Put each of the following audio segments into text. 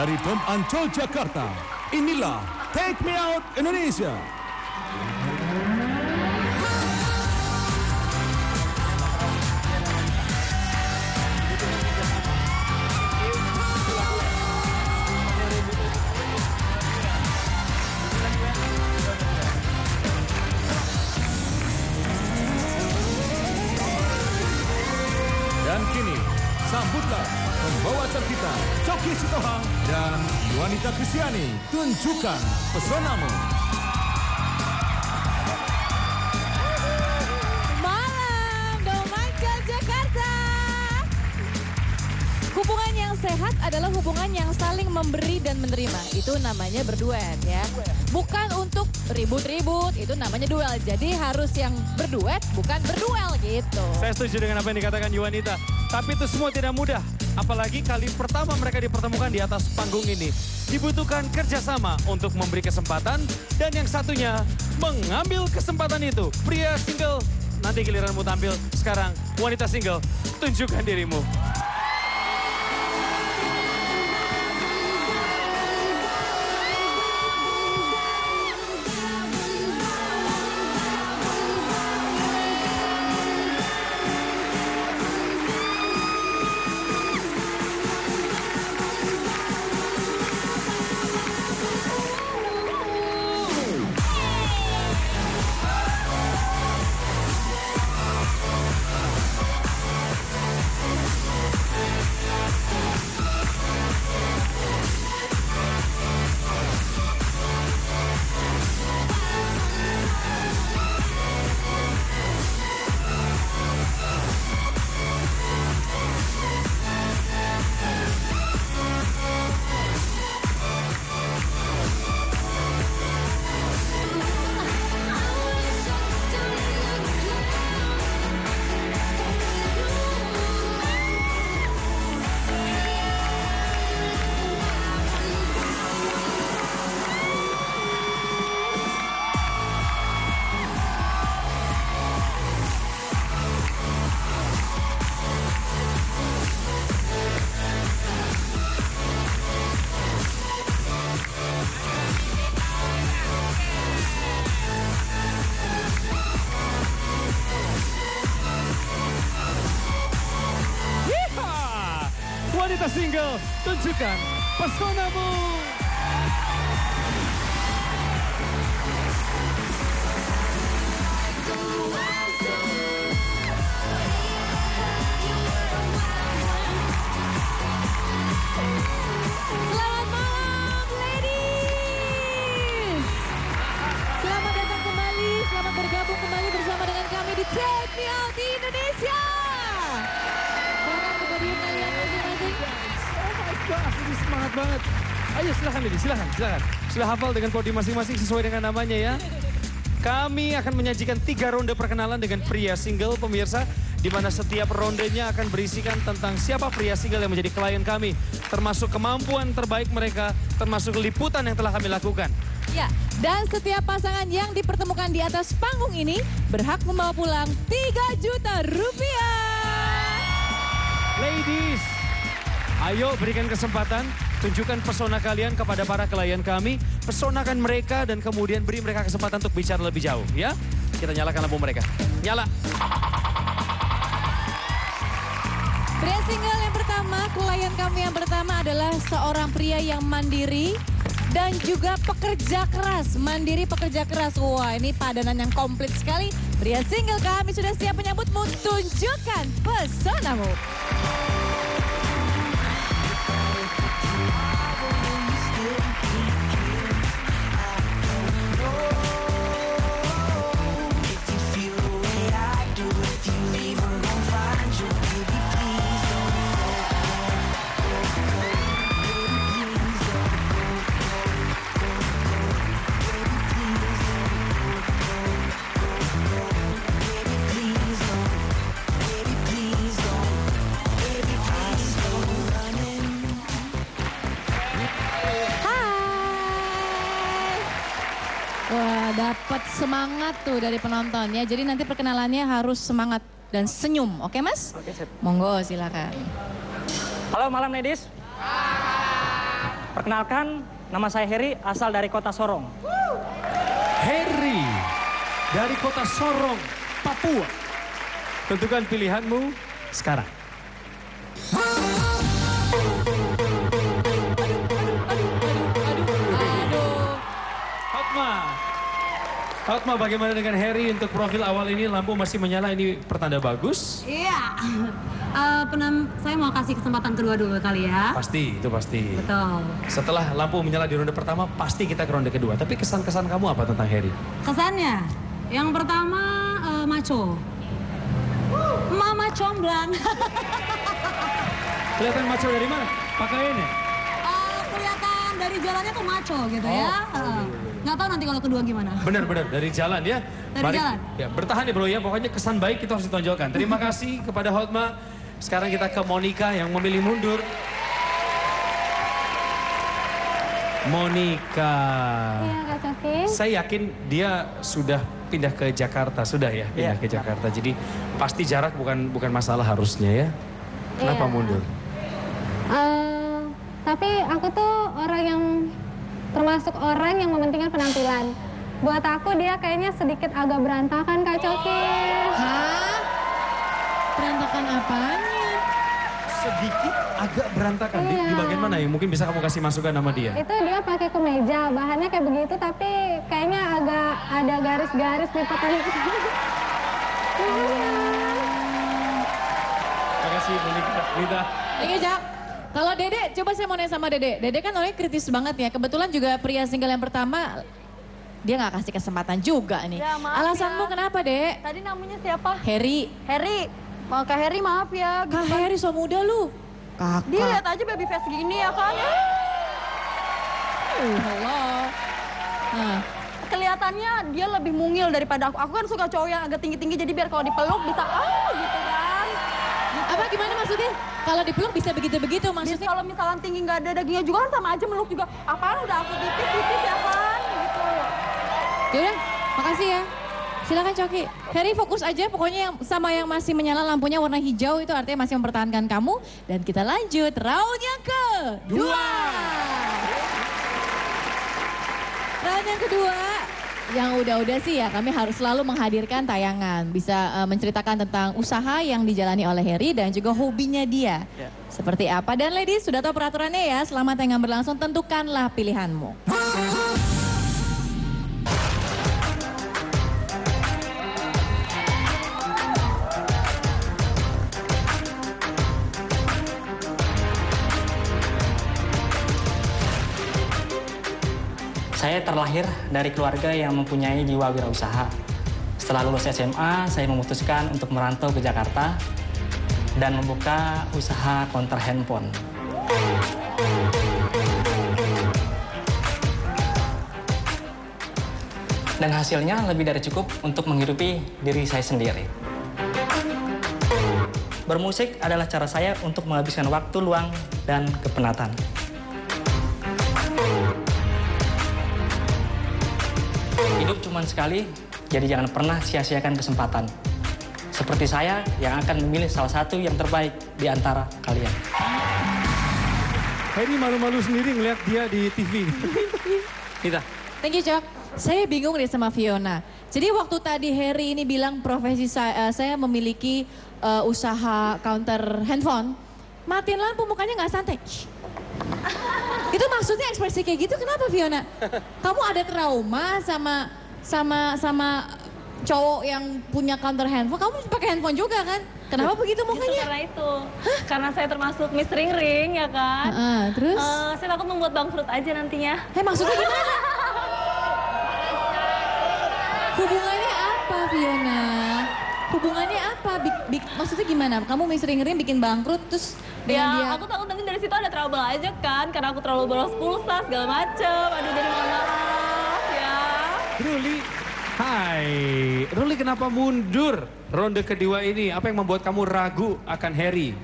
dari Dom Ancol Jakarta. Inilah Take Me Out Indonesia. Dan kini, sambutlah pembawa acara kita, Coki Sitohang dan Yuanita Kristiani. Tunjukkan pesonamu. Malam Dom Ancol Jakarta. Hubungan yang sehat adalah hubungan yang saling memberi dan menerima. Itu namanya berduet ya. Bukan untuk ribut-ribut, itu namanya duel. Jadi harus yang berduet, bukan berduel gitu. Saya setuju dengan apa yang dikatakan Yuanita. Tapi itu semua tidak mudah. Apalagi kali pertama mereka dipertemukan di atas panggung ini. Dibutuhkan kerjasama untuk memberi kesempatan. Dan yang satunya mengambil kesempatan itu. Pria single, nanti giliranmu tampil. Sekarang wanita single, tunjukkan dirimu. Wanita single, tunjukkan pesonamu. Selamat malam, ladies. Selamat datang kembali, selamat bergabung kembali bersama dengan kami di Take Me Out Indonesia. Bahkan ke podium kalian masing-masing. Oh my gosh, ini semangat banget. Ayo silahkan Lady, silahkan. Sudah hafal dengan podium masing-masing sesuai dengan namanya ya. Kami akan menyajikan 3 ronde perkenalan dengan pria single pemirsa. Di mana setiap rondenya akan berisikan tentang siapa pria single yang menjadi klien kami. Termasuk kemampuan terbaik mereka, termasuk liputan yang telah kami lakukan. Ya, dan setiap pasangan yang dipertemukan di atas panggung ini berhak membawa pulang 3 juta rupiah. Ladies, ayo berikan kesempatan, tunjukkan pesona kalian kepada para klien kami, personakan mereka dan kemudian beri mereka kesempatan untuk bicara lebih jauh ya. Kita nyalakan lampu mereka. Nyala. Pria single yang pertama, klien kami yang pertama adalah seorang pria yang mandiri dan juga pekerja keras. Mandiri, pekerja keras. Wah, ini padanan yang komplit sekali. Pria single kami sudah siap menyambutmu. Tunjukkan pesonamu. Dapat semangat tuh dari penonton ya. Jadi nanti perkenalannya harus semangat dan senyum. Oke Mas? Oke, sip. Monggo silakan. Halo malam ladies. Perkenalkan, nama saya Heri, asal dari kota Sorong. Heri dari kota Sorong, Papua. Tentukan pilihanmu sekarang. Aduh. Hotma, bagaimana dengan Heri untuk profil awal ini? Lampu masih menyala, ini pertanda bagus. Iya. Saya mau kasih kesempatan kedua dulu kali ya. Pasti, itu pasti. Betul. Setelah lampu menyala di ronde pertama, pasti kita ke ronde kedua. Tapi kesan-kesan kamu apa tentang Heri? Kesannya, yang pertama maco. Mama comblang. Kelihatan maco dari mana? Pakaiannya? Kelihatan dari jalannya tuh maco gitu ya. Nggak tahu nanti kalau kedua gimana. Benar-benar dari jalan ya. Dari jalan. Ya, bertahan ya bro ya, pokoknya kesan baik itu harus ditonjolkan. Terima kasih kepada Hotma. Sekarang kita ke Monica yang memilih mundur. Monica. Iya, Kak Coki. Saya yakin dia sudah pindah ke Jakarta, sudah ya pindah ke Jakarta. Jadi pasti jarak bukan masalah harusnya ya. Kenapa Iya. mundur? Tapi aku tuh termasuk orang yang mementingkan penampilan. Buat aku dia kayaknya sedikit agak berantakan, Kak Coki. Hah? Berantakan apanya? Sedikit agak berantakan di Iya. bagian mana ya? Mungkin bisa kamu kasih masukan nama dia. Itu dia pakai kemeja, bahannya kayak begitu tapi kayaknya agak ada garis-garis di petanya. Terima kasih Monica. Rita. Oke, Jak. Kalau Dede, coba saya mau nanya sama Dede. Dede kan orangnya kritis banget ya. Kebetulan juga pria single yang pertama, dia nggak kasih kesempatan juga nih. Ya, maaf Alasanmu ya. kenapa, Dek? Tadi namanya siapa? Heri. Heri. Kak Heri maaf ya. Kak Heri so muda lu. Kakak. Dia lihat aja baby face gini ya kan. Halo. Nah, Kelihatannya dia lebih mungil daripada aku. Aku kan suka cowok yang agak tinggi-tinggi jadi biar kalau dipeluk bisa gitu kan. apa gimana maksudnya? Kalau dipeluk bisa begitu-begitu Bis maksudnya? kalau misalnya tinggi nggak ada dagingnya juga kan sama aja meluk juga. Apaan udah aku tipis-tipis ya kan gitu. Yaudah, makasih ya. Silakan Coki. Heri fokus aja pokoknya yang sama yang masih menyala lampunya warna hijau itu artinya masih mempertahankan kamu. Dan kita lanjut round yang kedua. Round yang kedua. Yang udah-udah sih ya kami harus selalu menghadirkan tayangan. Bisa menceritakan tentang usaha yang dijalani oleh Heri dan juga hobinya dia. Seperti apa. Dan ladies sudah tahu peraturannya ya. Selama tayangan berlangsung tentukanlah pilihanmu. Saya terlahir dari keluarga yang mempunyai jiwa wirausaha. Setelah lulus SMA, saya memutuskan untuk merantau ke Jakarta dan membuka usaha konter handphone. Dan hasilnya lebih dari cukup untuk menghidupi diri saya sendiri. Bermusik adalah cara saya untuk menghabiskan waktu luang dan kepenatan. Hidup cuma sekali, jadi jangan pernah sia-siakan kesempatan. Seperti saya yang akan memilih salah satu yang terbaik di antara kalian. Heri malu-malu sendiri ngeliat dia di TV. Kita. Thank you, Cok. Saya bingung deh sama Fiona. Jadi waktu tadi Heri ini bilang profesi saya memiliki usaha counter handphone. Matiin lampu mukanya nggak santai. Shh. Itu maksudnya ekspresi kayak gitu kenapa Fiona? Kamu ada trauma sama cowok yang punya counter handphone? Kamu pakai handphone juga kan? Kenapa begitu Justru mukanya? karena itu. Karena saya termasuk Miss Ring Ring ya kan. Terus? Saya takut membuat bangkrut aja nantinya. Maksudnya gimana? Hubungannya apa Fiona? Hubungannya apa? Maksudnya gimana? Kamu Miss Ring Ring bikin bangkrut terus dengan dia? Ya aku takut nanti dari situ ada trouble aja kan. Karena aku terlalu boros pulsa segala macem. Aduh jadi mohon maaf ya. Ruli, hai. Ruli kenapa mundur ronde kedua ini? Apa yang membuat kamu ragu akan Heri?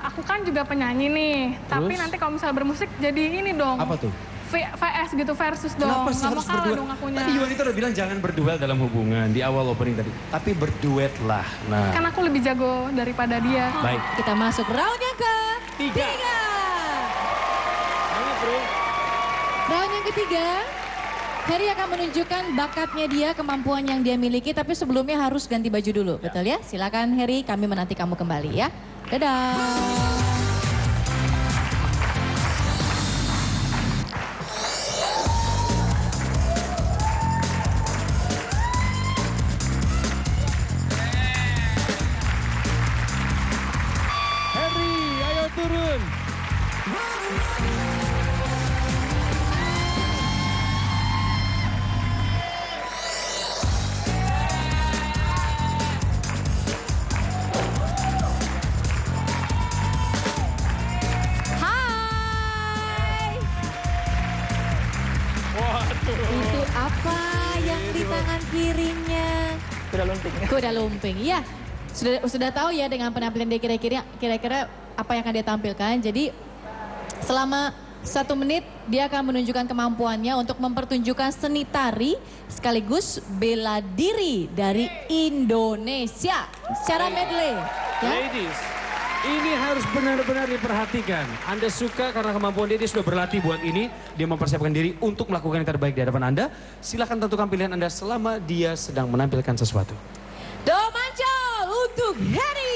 Aku kan juga penyanyi nih, tapi Terus? nanti kalau misalnya bermusik jadi ini dong. Apa tuh? VS gitu versus dong. Kenapa sih Nggak harus mau kalah berduet? dong akunya. Tadi Yuan itu udah bilang jangan berduel dalam hubungan di awal opening tadi. Tapi berduet lah. Nah, Kan aku lebih jago daripada dia. baik. Kita masuk round yang Tiga. ketiga. Semangat bro. Round yang ketiga, Harry akan menunjukkan bakatnya dia, kemampuan yang dia miliki, tapi sebelumnya harus ganti baju dulu, betul ya? Silakan Harry, kami menanti kamu kembali ya. Dadah. Harry, ayo turun. Hai. Waduh. Itu apa yang di tangan kirinya? Kuda lumping. Kuda lumping, ya. Sudah tahu ya dengan penampilan dia kira-kira apa yang akan dia tampilkan. Jadi selama 1 menit dia akan menunjukkan kemampuannya untuk mempertunjukkan seni tari sekaligus bela diri dari Indonesia secara medley. Ya. Ladies, ini harus benar-benar diperhatikan. Anda suka karena kemampuan dia sudah berlatih buat ini. Dia mempersiapkan diri untuk melakukan yang terbaik di hadapan Anda. Silahkan tentukan pilihan Anda selama dia sedang menampilkan sesuatu. Do Mancol untuk Harry.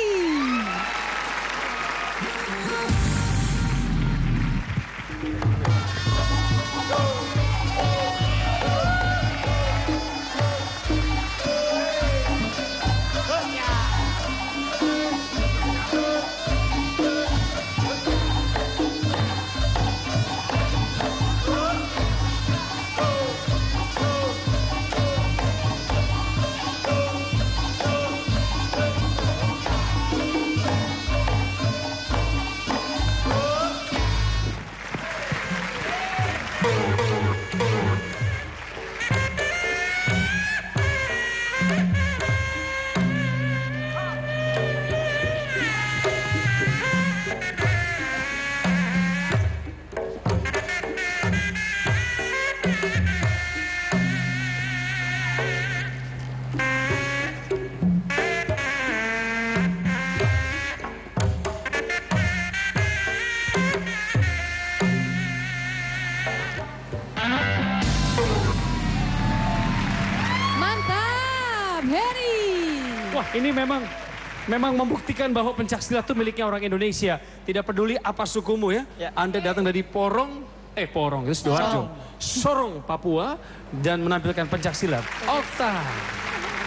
Mantap, Harry. Wah, ini memang membuktikan bahwa pencaksilat itu miliknya orang Indonesia. Tidak peduli apa sukumu ya. Anda datang dari Porong, itu Sidoarjo. Sorong, Papua, dan menampilkan pencaksilat. Okta,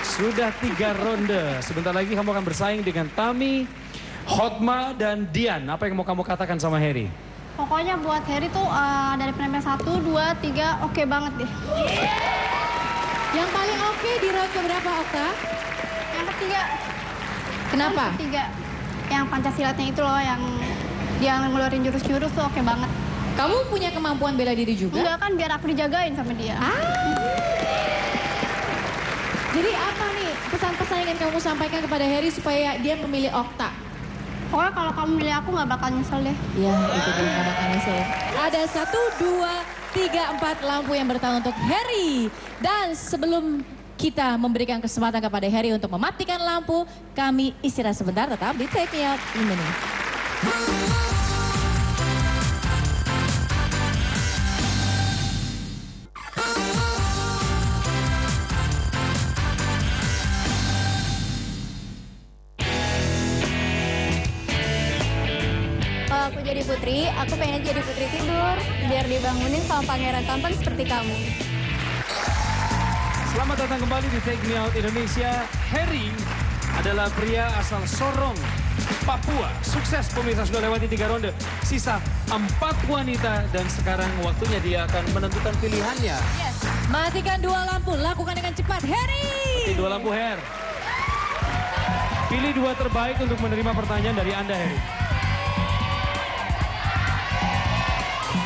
sudah 3 ronde. Sebentar lagi kamu akan bersaing dengan Tami, Hotma, dan Dian. Apa yang mau kamu katakan sama Harry? Pokoknya buat Harry tuh dari penampilan 1, 2, 3 oke banget deh. Yang paling oke di round keberapa, Okta? Yang ketiga. Kenapa? Yang ketiga. Yang Pancasilatnya itu loh yang dia ngeluarin jurus-jurus tuh oke banget. Kamu punya kemampuan bela diri juga? Enggak kan biar aku dijagain sama dia. Jadi apa nih pesan-pesan yang ingin kamu sampaikan kepada Harry supaya dia memilih Okta? Pokoknya kalau kamu milih aku nggak bakal nyesel deh. Ya, itu dia nggak bakal nyesel. Ada 1, 2, 3, 4 lampu yang bertahan untuk Harry. Dan sebelum kita memberikan kesempatan kepada Harry untuk mematikan lampu, kami istirahat sebentar, tetap di Take Me Out Indonesia. Kalau aku jadi putri, aku pengen jadi putri tidur. Biar dibangunin sama pangeran tampan seperti kamu. Selamat datang kembali di Take Me Out Indonesia. Harry adalah pria asal Sorong, Papua. Sukses pemirsa, sudah lewati 3 ronde. Sisa 4 wanita dan sekarang waktunya dia akan menentukan pilihannya. Matikan 2 lampu, lakukan dengan cepat, Harry! Mati 2 lampu, Her. Pilih 2 terbaik untuk menerima pertanyaan dari Anda, Harry.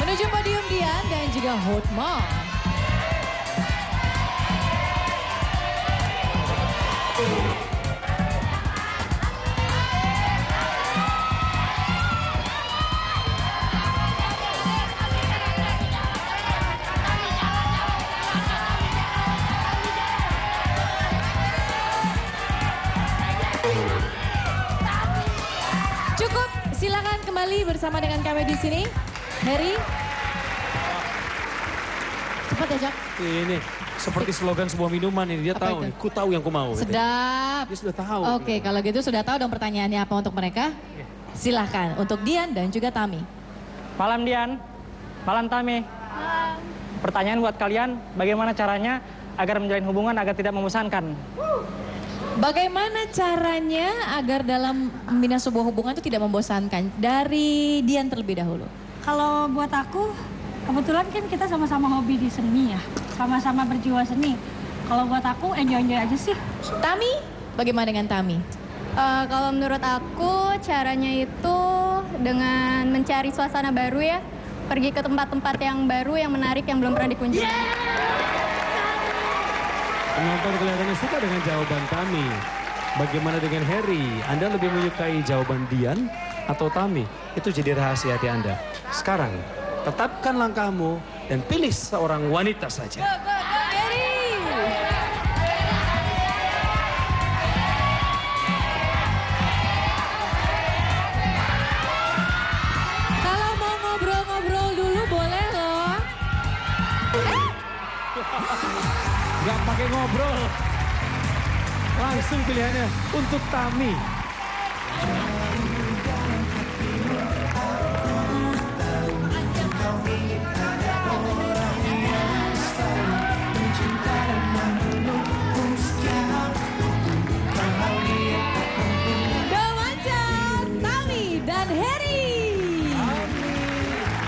Menuju podium Dian dan juga Hotma. Cukup, silakan kembali bersama dengan kami di sini. Harry. Cepat ya, Cok. Ini seperti slogan sebuah minuman ini. Dia Apa tahu itu? nih, ku tahu yang ku mau. gitu. Sedap. Dia sudah tahu. Oke, kalau gitu sudah tahu dong pertanyaannya apa untuk mereka? Silahkan, untuk Dian dan juga Tami. Malam Dian, malam Tami. Pertanyaan buat kalian, bagaimana caranya agar menjalin hubungan agar tidak membosankan? Bagaimana caranya agar dalam membina sebuah hubungan itu tidak membosankan? Dari Dian terlebih dahulu. Kalau buat aku, kebetulan kan kita sama-sama hobi di seni ya. Sama-sama berjiwa seni. Kalau buat aku, enjoy-enjoy aja sih. Tami, bagaimana dengan Tami? Kalau menurut aku caranya itu dengan mencari suasana baru ya. Pergi ke tempat-tempat yang baru, yang menarik, yang belum pernah dikunjungi. Penonton kelihatannya suka dengan jawaban Tami. Bagaimana dengan Harry? Anda lebih menyukai jawaban Dian atau Tami? Itu jadi rahasia hati Anda. Sekarang, tetapkan langkahmu dan pilih seorang wanita saja. Kalau mau ngobrol-ngobrol dulu boleh loh. Gak pakai ngobrol. Langsung pilihannya untuk Tami. Domancan, Tami, dan Harry.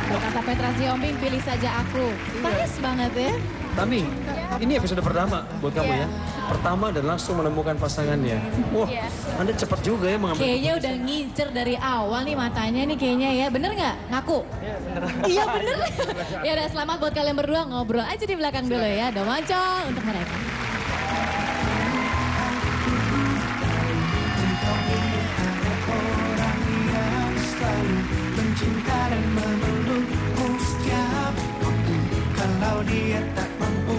Kata Petra Siombing, pilih saja aku. Manis banget ya. Tami, ini episode pertama buat kamu ya. Pertama dan langsung menemukan pasangannya. Wah, Anda cepat juga ya mengambil. Kayaknya udah ngincer dari awal nih matanya nih kayaknya ya. Bener nggak? Ngaku? Iya bener. Iya bener. Ya udah, selamat buat kalian berdua, ngobrol aja di belakang dulu ya. Domancan untuk mereka. Kalau dia tak mampu,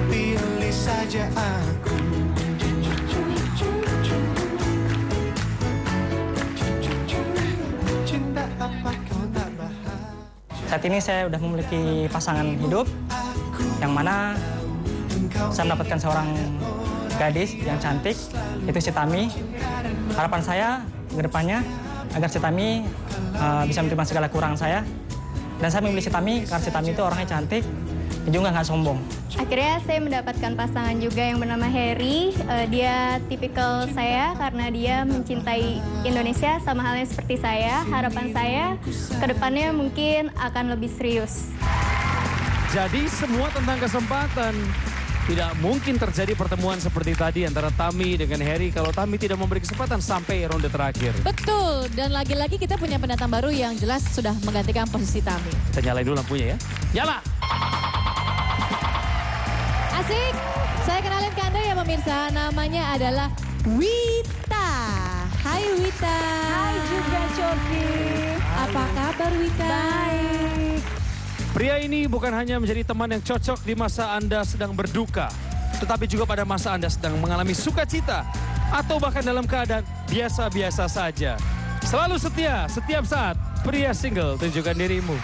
pilih saja aku. Cinta apa kau tak bahas. Saat ini saya sudah memiliki pasangan hidup, yang mana saya mendapatkan seorang gadis yang cantik, itu si Tami. Harapan saya ke depannya agar si Tami bisa menerima segala kekurangan saya. Dan saya memilih si Tami karena si Tami itu orangnya cantik, dan juga nggak sombong. Akhirnya saya mendapatkan pasangan juga yang bernama Harry. Dia tipikal saya karena dia mencintai Indonesia sama halnya seperti saya. Harapan saya ke depannya mungkin akan lebih serius. Jadi semua tentang kesempatan. Tidak mungkin terjadi pertemuan seperti tadi antara Tami dengan Harry kalau Tami tidak memberi kesempatan sampai ronde terakhir. Betul, dan lagi-lagi kita punya pendatang baru yang jelas sudah menggantikan posisi Tami. Kita nyalain dulu lampunya ya. Nyala! Asik, saya kenalin ke Anda ya pemirsa, namanya adalah Wita. Hai Wita. Hai juga Coki. Apa kabar Wita? Baik. Pria ini bukan hanya menjadi teman yang cocok di masa Anda sedang berduka, tetapi juga pada masa Anda sedang mengalami sukacita, atau bahkan dalam keadaan biasa-biasa saja. Selalu setia, setiap saat, pria single, tunjukkan dirimu.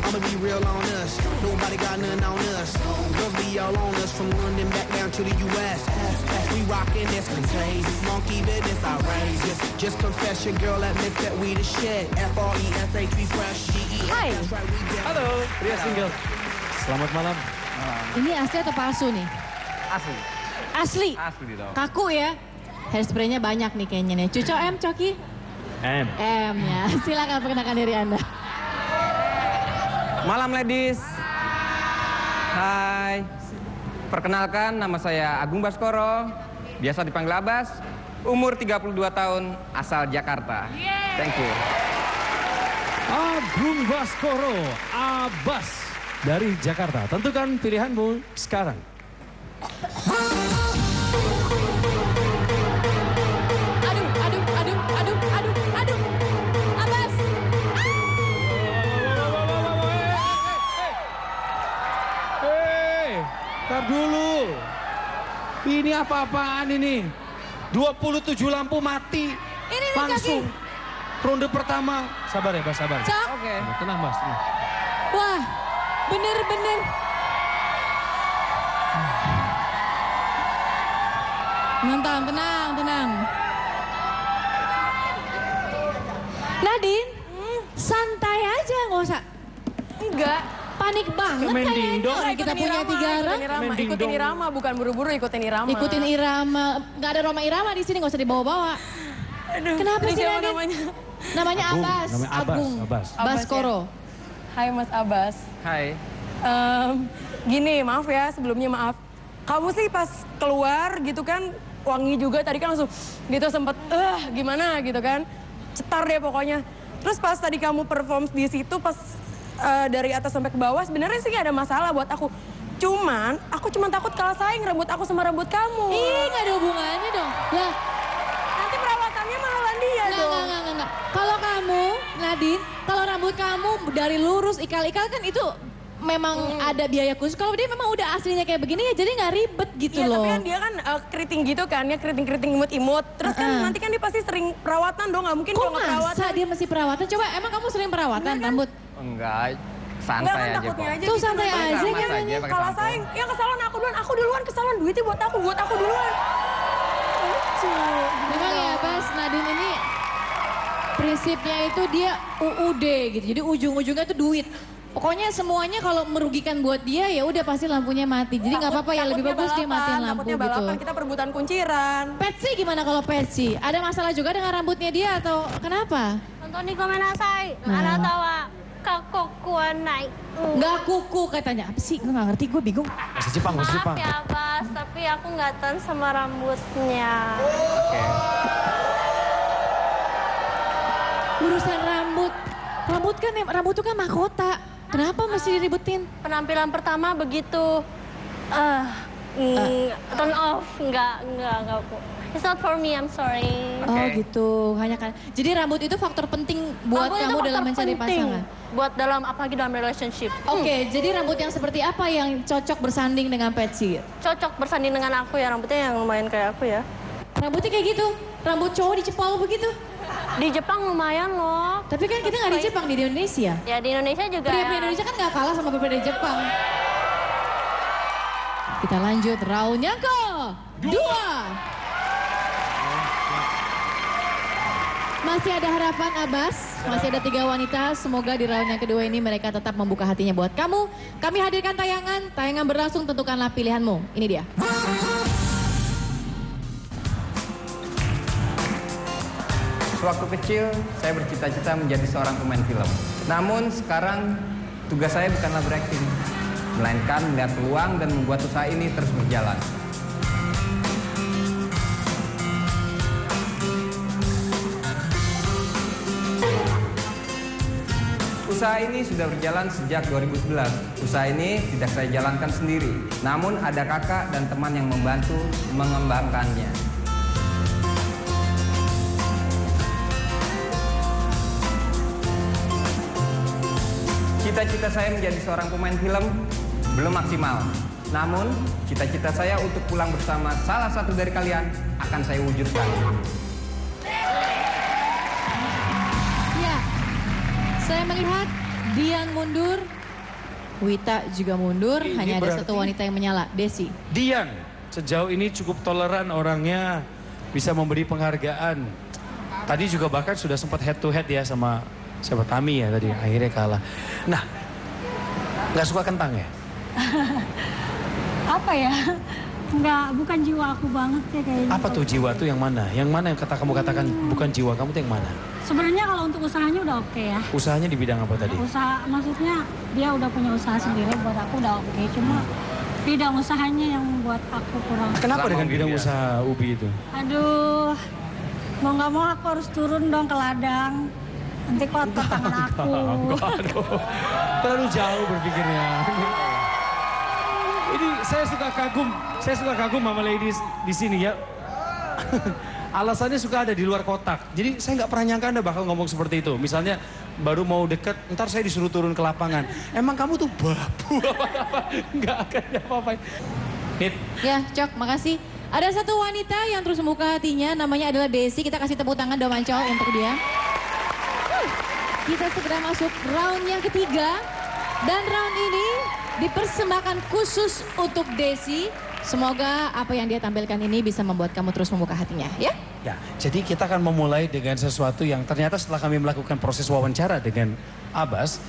I'ma be real on us. Nobody got nothing on us. Girls be all on us from London back down to the U.S. We rockin' this contagious, monkey business outrageous. Just confess your girl admits that we the shit. F-R-E-S-H, we fresh. G-E-S. Hai. That's right, we get Halo, pria single. Selamat malam. Ini asli atau palsu nih? Asli. Asli? Asli dong. Kaku ya? Hairspray-nya banyak nih kayaknya nih. Cuco M, Coki? M. M ya. Silakan perkenalkan diri Anda. Malam ladies. Hai. Perkenalkan, nama saya Agung Baskoro. Biasa dipanggil Abbas. Umur 32 tahun, asal Jakarta. Thank you. Agung Baskoro, Abbas dari Jakarta. Tentukan pilihanmu sekarang. Aduh. Abbas. Hei, tar dulu. Ini apa-apaan ini? 27 lampu mati. Ini langsung. kaki. Ronde pertama. Sabar ya, Bas, sabar. Cok. Oke. Tenang, Bas. Wah, bener-bener. Tenang. Nadine, santai aja, nggak usah. Enggak. Panik banget Main kayaknya. dingdong. Orang kita punya 3 orang. Main Ikutin dingdong. irama, bukan buru-buru ikutin irama. Ikutin irama. Nggak ada Roma Irama di sini, nggak usah dibawa-bawa. Aduh, Kenapa ini sih siapa Nadine? namanya? Namanya Agung, Abbas. namanya Abbas, Agung. Abbas. Baskoro. Hai Mas Abbas. Hai. Gini, maaf ya sebelumnya maaf. Kamu sih pas keluar gitu kan wangi juga tadi kan langsung gitu sempet gimana gitu kan. Cetar deh pokoknya. Terus pas tadi kamu perform di situ pas dari atas sampai ke bawah sebenarnya sih gak ada masalah buat aku. Aku cuma takut kalah saing rambut aku sama rambut kamu. Ih, nggak ada hubungannya dong. Lah, Nanti perawatannya mahalan dia dong. Enggak. Kalau kamu, Nadine, kalau rambut kamu dari lurus ikal-ikal kan itu memang ada biaya khusus. Kalau dia memang udah aslinya kayak begini ya jadi nggak ribet gitu Iya, loh. tapi kan dia kan keriting gitu kan, ya keriting-keriting imut-imut. Terus kan nanti kan dia pasti sering perawatan dong, nggak mungkin Kok kalau nggak perawatan. masa dia masih perawatan? Coba emang kamu sering perawatan rambut? Enggak, Nggak santai kan aja kok. takutnya aja Tuh gitu. santai Nanti aja Sama kan. saja pakai Kalah sampo. saing, ya kesalahan aku duluan kesalahan duitnya buat aku duluan. Lucu. Memang ya Bas, Nadine ini prinsipnya itu dia UUD gitu. Jadi ujung-ujungnya itu duit. Pokoknya semuanya kalau merugikan buat dia ya udah pasti lampunya mati. Jadi nggak apa-apa ya lebih bagus dia matiin lampu Takutnya gitu. balapan, kita perebutan kunciran. Patsy gimana kalau Patsy? Ada masalah juga dengan rambutnya dia atau kenapa? Nonton Komenasai, Nah. tawa kakokuanai. Nggak kuku katanya. Apa sih? Gue nggak ngerti, gue bingung. Bahasa Jepang, bahasa Maaf Jepang. ya Bas, tapi aku nggak tahan sama rambutnya. Oke. Urusan rambut. Rambut tuh kan mahkota. Kenapa mesti diributin? Penampilan pertama begitu, turn off, enggak kok. It's not for me, I'm sorry. Oh gitu, hanya kan. Jadi rambut itu faktor penting buat Rambut itu kamu dalam faktor mencari penting pasangan. Buat apalagi dalam relationship. Oke, jadi rambut yang seperti apa yang cocok bersanding dengan Patsy? Cocok bersanding dengan aku ya, rambutnya yang lumayan kayak aku ya. Rambutnya kayak gitu, rambut cowok dicepol begitu. Di Jepang lumayan loh. Tapi kan kita nggak di Jepang, di Indonesia. Ya di Indonesia juga. Pria-pria Indonesia kan nggak kalah sama pria-pria Jepang. Kita lanjut round yang kedua. Masih ada harapan Abbas, masih ada 3 wanita. Semoga di round yang kedua ini mereka tetap membuka hatinya buat kamu. Kami hadirkan tayangan berlangsung, tentukanlah pilihanmu. Ini dia. Sewaktu kecil, saya bercita-cita menjadi seorang pemain film. Namun sekarang tugas saya bukanlah berakting, melainkan melihat peluang dan membuat usaha ini terus berjalan. Usaha ini sudah berjalan sejak 2011. Usaha ini tidak saya jalankan sendiri, namun ada kakak dan teman yang membantu mengembangkannya. Cita-cita saya menjadi seorang pemain film belum maksimal. Namun, cita-cita saya untuk pulang bersama salah satu dari kalian akan saya wujudkan. Ya, saya melihat Dian mundur, Wita juga mundur, Ini hanya ada berarti- satu wanita yang menyala, Desi. Dian, sejauh ini cukup toleran orangnya, bisa memberi penghargaan. Tadi juga bahkan sudah sempat head to head ya sama siapa Tami ya tadi, akhirnya kalah. Nah, nggak suka kentang ya? Apa ya? Bukan jiwa aku banget ya kayaknya. Apa tuh jiwa tuh yang mana? Yang mana yang kamu katakan bukan jiwa kamu tuh yang mana? Sebenarnya kalau untuk usahanya udah oke ya. Usahanya di bidang apa tadi? Usaha, maksudnya dia udah punya usaha sendiri, buat aku udah oke. Cuma bidang usahanya yang buat aku kurang. Kenapa dengan bidang usaha Ubi itu? Aduh, mau nggak mau aku harus turun dong ke ladang. Nanti kotor tangan aku. Aduh, terlalu jauh berpikirnya. Jadi saya suka kagum sama ladies di sini ya. Alasannya suka ada di luar kotak. Jadi saya nggak pernah nyangka Anda bakal ngomong seperti itu. Misalnya baru mau deket, ntar saya disuruh turun ke lapangan. Emang kamu tuh babu apa-apa? Nggak akan apa-apain. Nit. Ya, Cok, makasih. Ada satu wanita yang terus membuka hatinya, namanya adalah Desi. Kita kasih tepuk tangan dong, Mancol, untuk dia. Kita segera masuk round yang ketiga. Dan round ini dipersembahkan khusus untuk Desi. Semoga apa yang dia tampilkan ini bisa membuat kamu terus membuka hatinya, ya? Ya, jadi kita akan memulai dengan sesuatu yang ternyata setelah kami melakukan proses wawancara dengan Abbas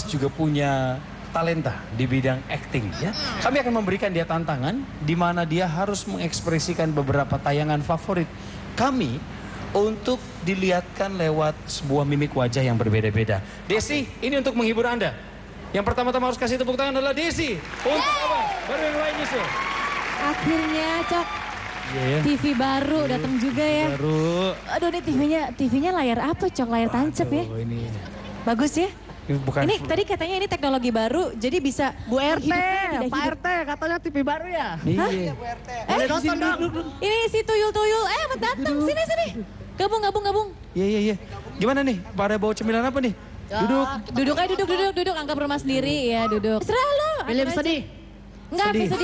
juga punya talenta di bidang acting, ya. Kami akan memberikan dia tantangan di mana dia harus mengekspresikan beberapa tayangan favorit kami untuk dilihatkan lewat sebuah mimik wajah yang berbeda-beda. Desi, ini untuk menghibur Anda. Yang pertama-tama harus kasih tepuk tangan adalah Desi. Untuk Abbas, baru yang lain nyusul. Akhirnya, Cok. Iya, ya. TV baru datang juga ya. Baru. Aduh, ini TV-nya layar apa, Cok? Layar tancap ya. Ini. Bagus ya. Bukan ini tadi katanya ini teknologi baru, jadi bisa Bu RT, hidup. Pak RT katanya TV baru ya? Iya. Bu RT. Nonton dong. Ini si tuyul-tuyul, datang sini. Gabung. Iya. Gimana nih? Pada bawa cemilan apa nih? Duduk, angkat rumah sendiri ya, duduk. Serah lo. Film sedih. Enggak, sedih.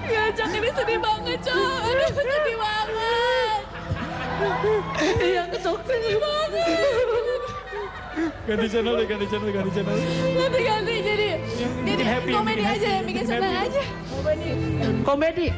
Ya, Cok, ini sedih banget, Cok. Aduh, sedih banget. Iya, Cok, sedih banget. Ganti channel. Ganti jadi komedi aja ya, bikin senang aja. Komedi.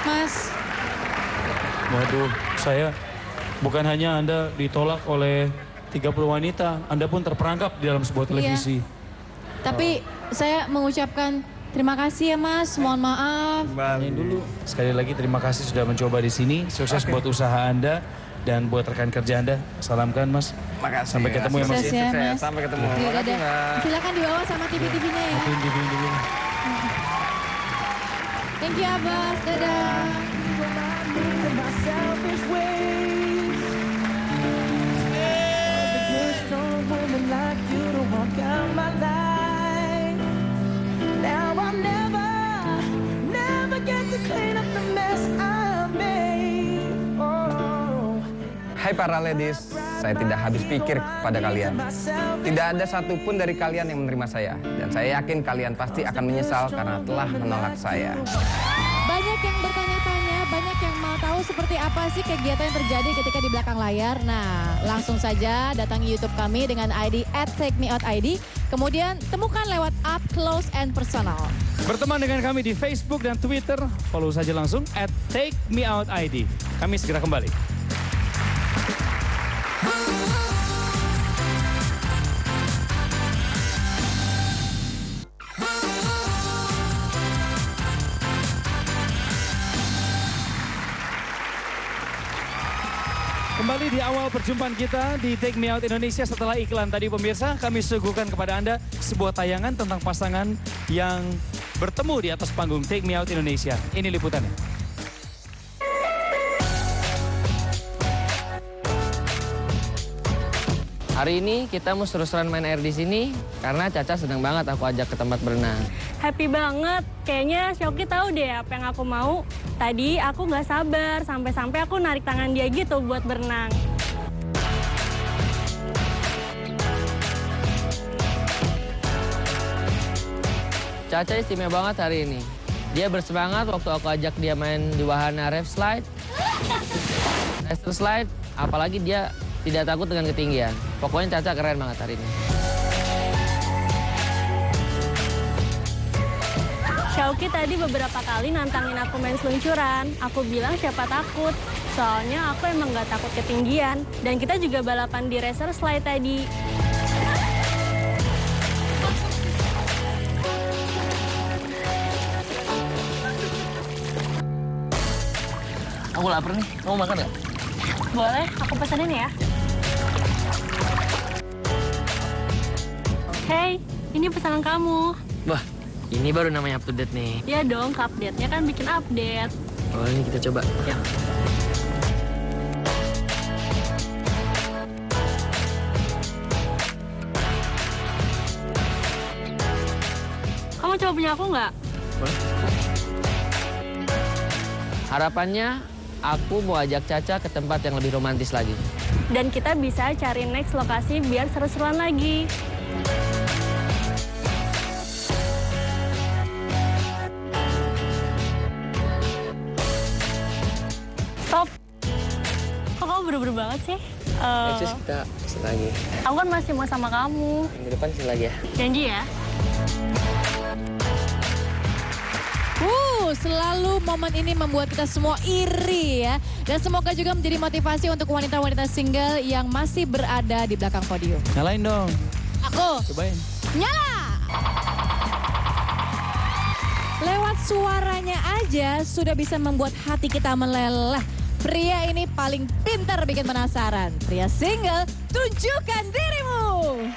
Mas. Waduh, saya bukan hanya Anda ditolak oleh 30 wanita, Anda pun terperangkap di dalam sebuah televisi. Iya. Tapi saya mengucapkan terima kasih ya Mas, mohon maaf. Dulu. Sekali lagi terima kasih sudah mencoba di sini. Sukses buat usaha Anda dan buat rekan kerja Anda. Salamkan Mas. Makasih. Sampai ketemu ya Mas. Sukses ya, Mas. Sampai ketemu. Iya, dadah. Silakan dibawa sama TV-TV-nya ya. Thank you Abbas, dadah. Hai para ladies, saya tidak habis pikir pada kalian. Tidak ada satupun dari kalian yang menerima saya. Dan saya yakin kalian pasti akan menyesal karena telah menolak saya. Banyak yang bertanya-tanya, banyak yang mau tahu seperti apa sih kegiatan yang terjadi ketika di belakang layar. Nah, langsung saja datangi YouTube kami dengan ID @takemeoutid. Kemudian temukan lewat Up Close and Personal. Berteman dengan kami di Facebook dan Twitter, follow saja langsung @takemeoutid. Kami segera kembali. Kembali di awal perjumpaan kita di Take Me Out Indonesia setelah iklan tadi pemirsa, kami suguhkan kepada Anda sebuah tayangan tentang pasangan yang bertemu di atas panggung Take Me Out Indonesia. Ini liputannya. Hari ini kita mau seru-seruan main air di sini karena Caca sedang banget aku ajak ke tempat berenang. Happy banget. Kayaknya Shoki tahu deh apa yang aku mau. Tadi aku nggak sabar sampai-sampai aku narik tangan dia gitu buat berenang. Caca istimewa banget hari ini. Dia bersemangat waktu aku ajak dia main di wahana rave slide, racer slide, apalagi dia tidak takut dengan ketinggian. Pokoknya Caca keren banget hari ini. Shoki tadi beberapa kali nantangin aku main seluncuran. Aku bilang siapa takut. Soalnya aku emang nggak takut ketinggian. Dan kita juga balapan di racer slide tadi. Aku lapar nih, kamu makan nggak? Boleh, aku pesenin ya. Hey, ini pesanan kamu. Wah, ini baru namanya up to date nih. Ya dong, update-nya kan bikin update. Oh, ini kita coba. Ya. Kamu coba punya aku nggak? Harapannya, aku mau ajak Caca ke tempat yang lebih romantis lagi. Dan kita bisa cari next lokasi biar seru-seruan lagi. Stop. Kok kamu buru-buru banget sih? Next kita kesini lagi. Aku kan masih mau sama kamu. Minggu depan kesini lagi ya. Janji ya? Selalu momen ini membuat kita semua iri ya. Dan semoga juga menjadi motivasi untuk wanita-wanita single yang masih berada di belakang podium. Nyalain dong. Aku. Cobain. Nyala! Lewat suaranya aja sudah bisa membuat hati kita meleleh. Pria ini paling pintar bikin penasaran. Pria single, tunjukkan dirimu!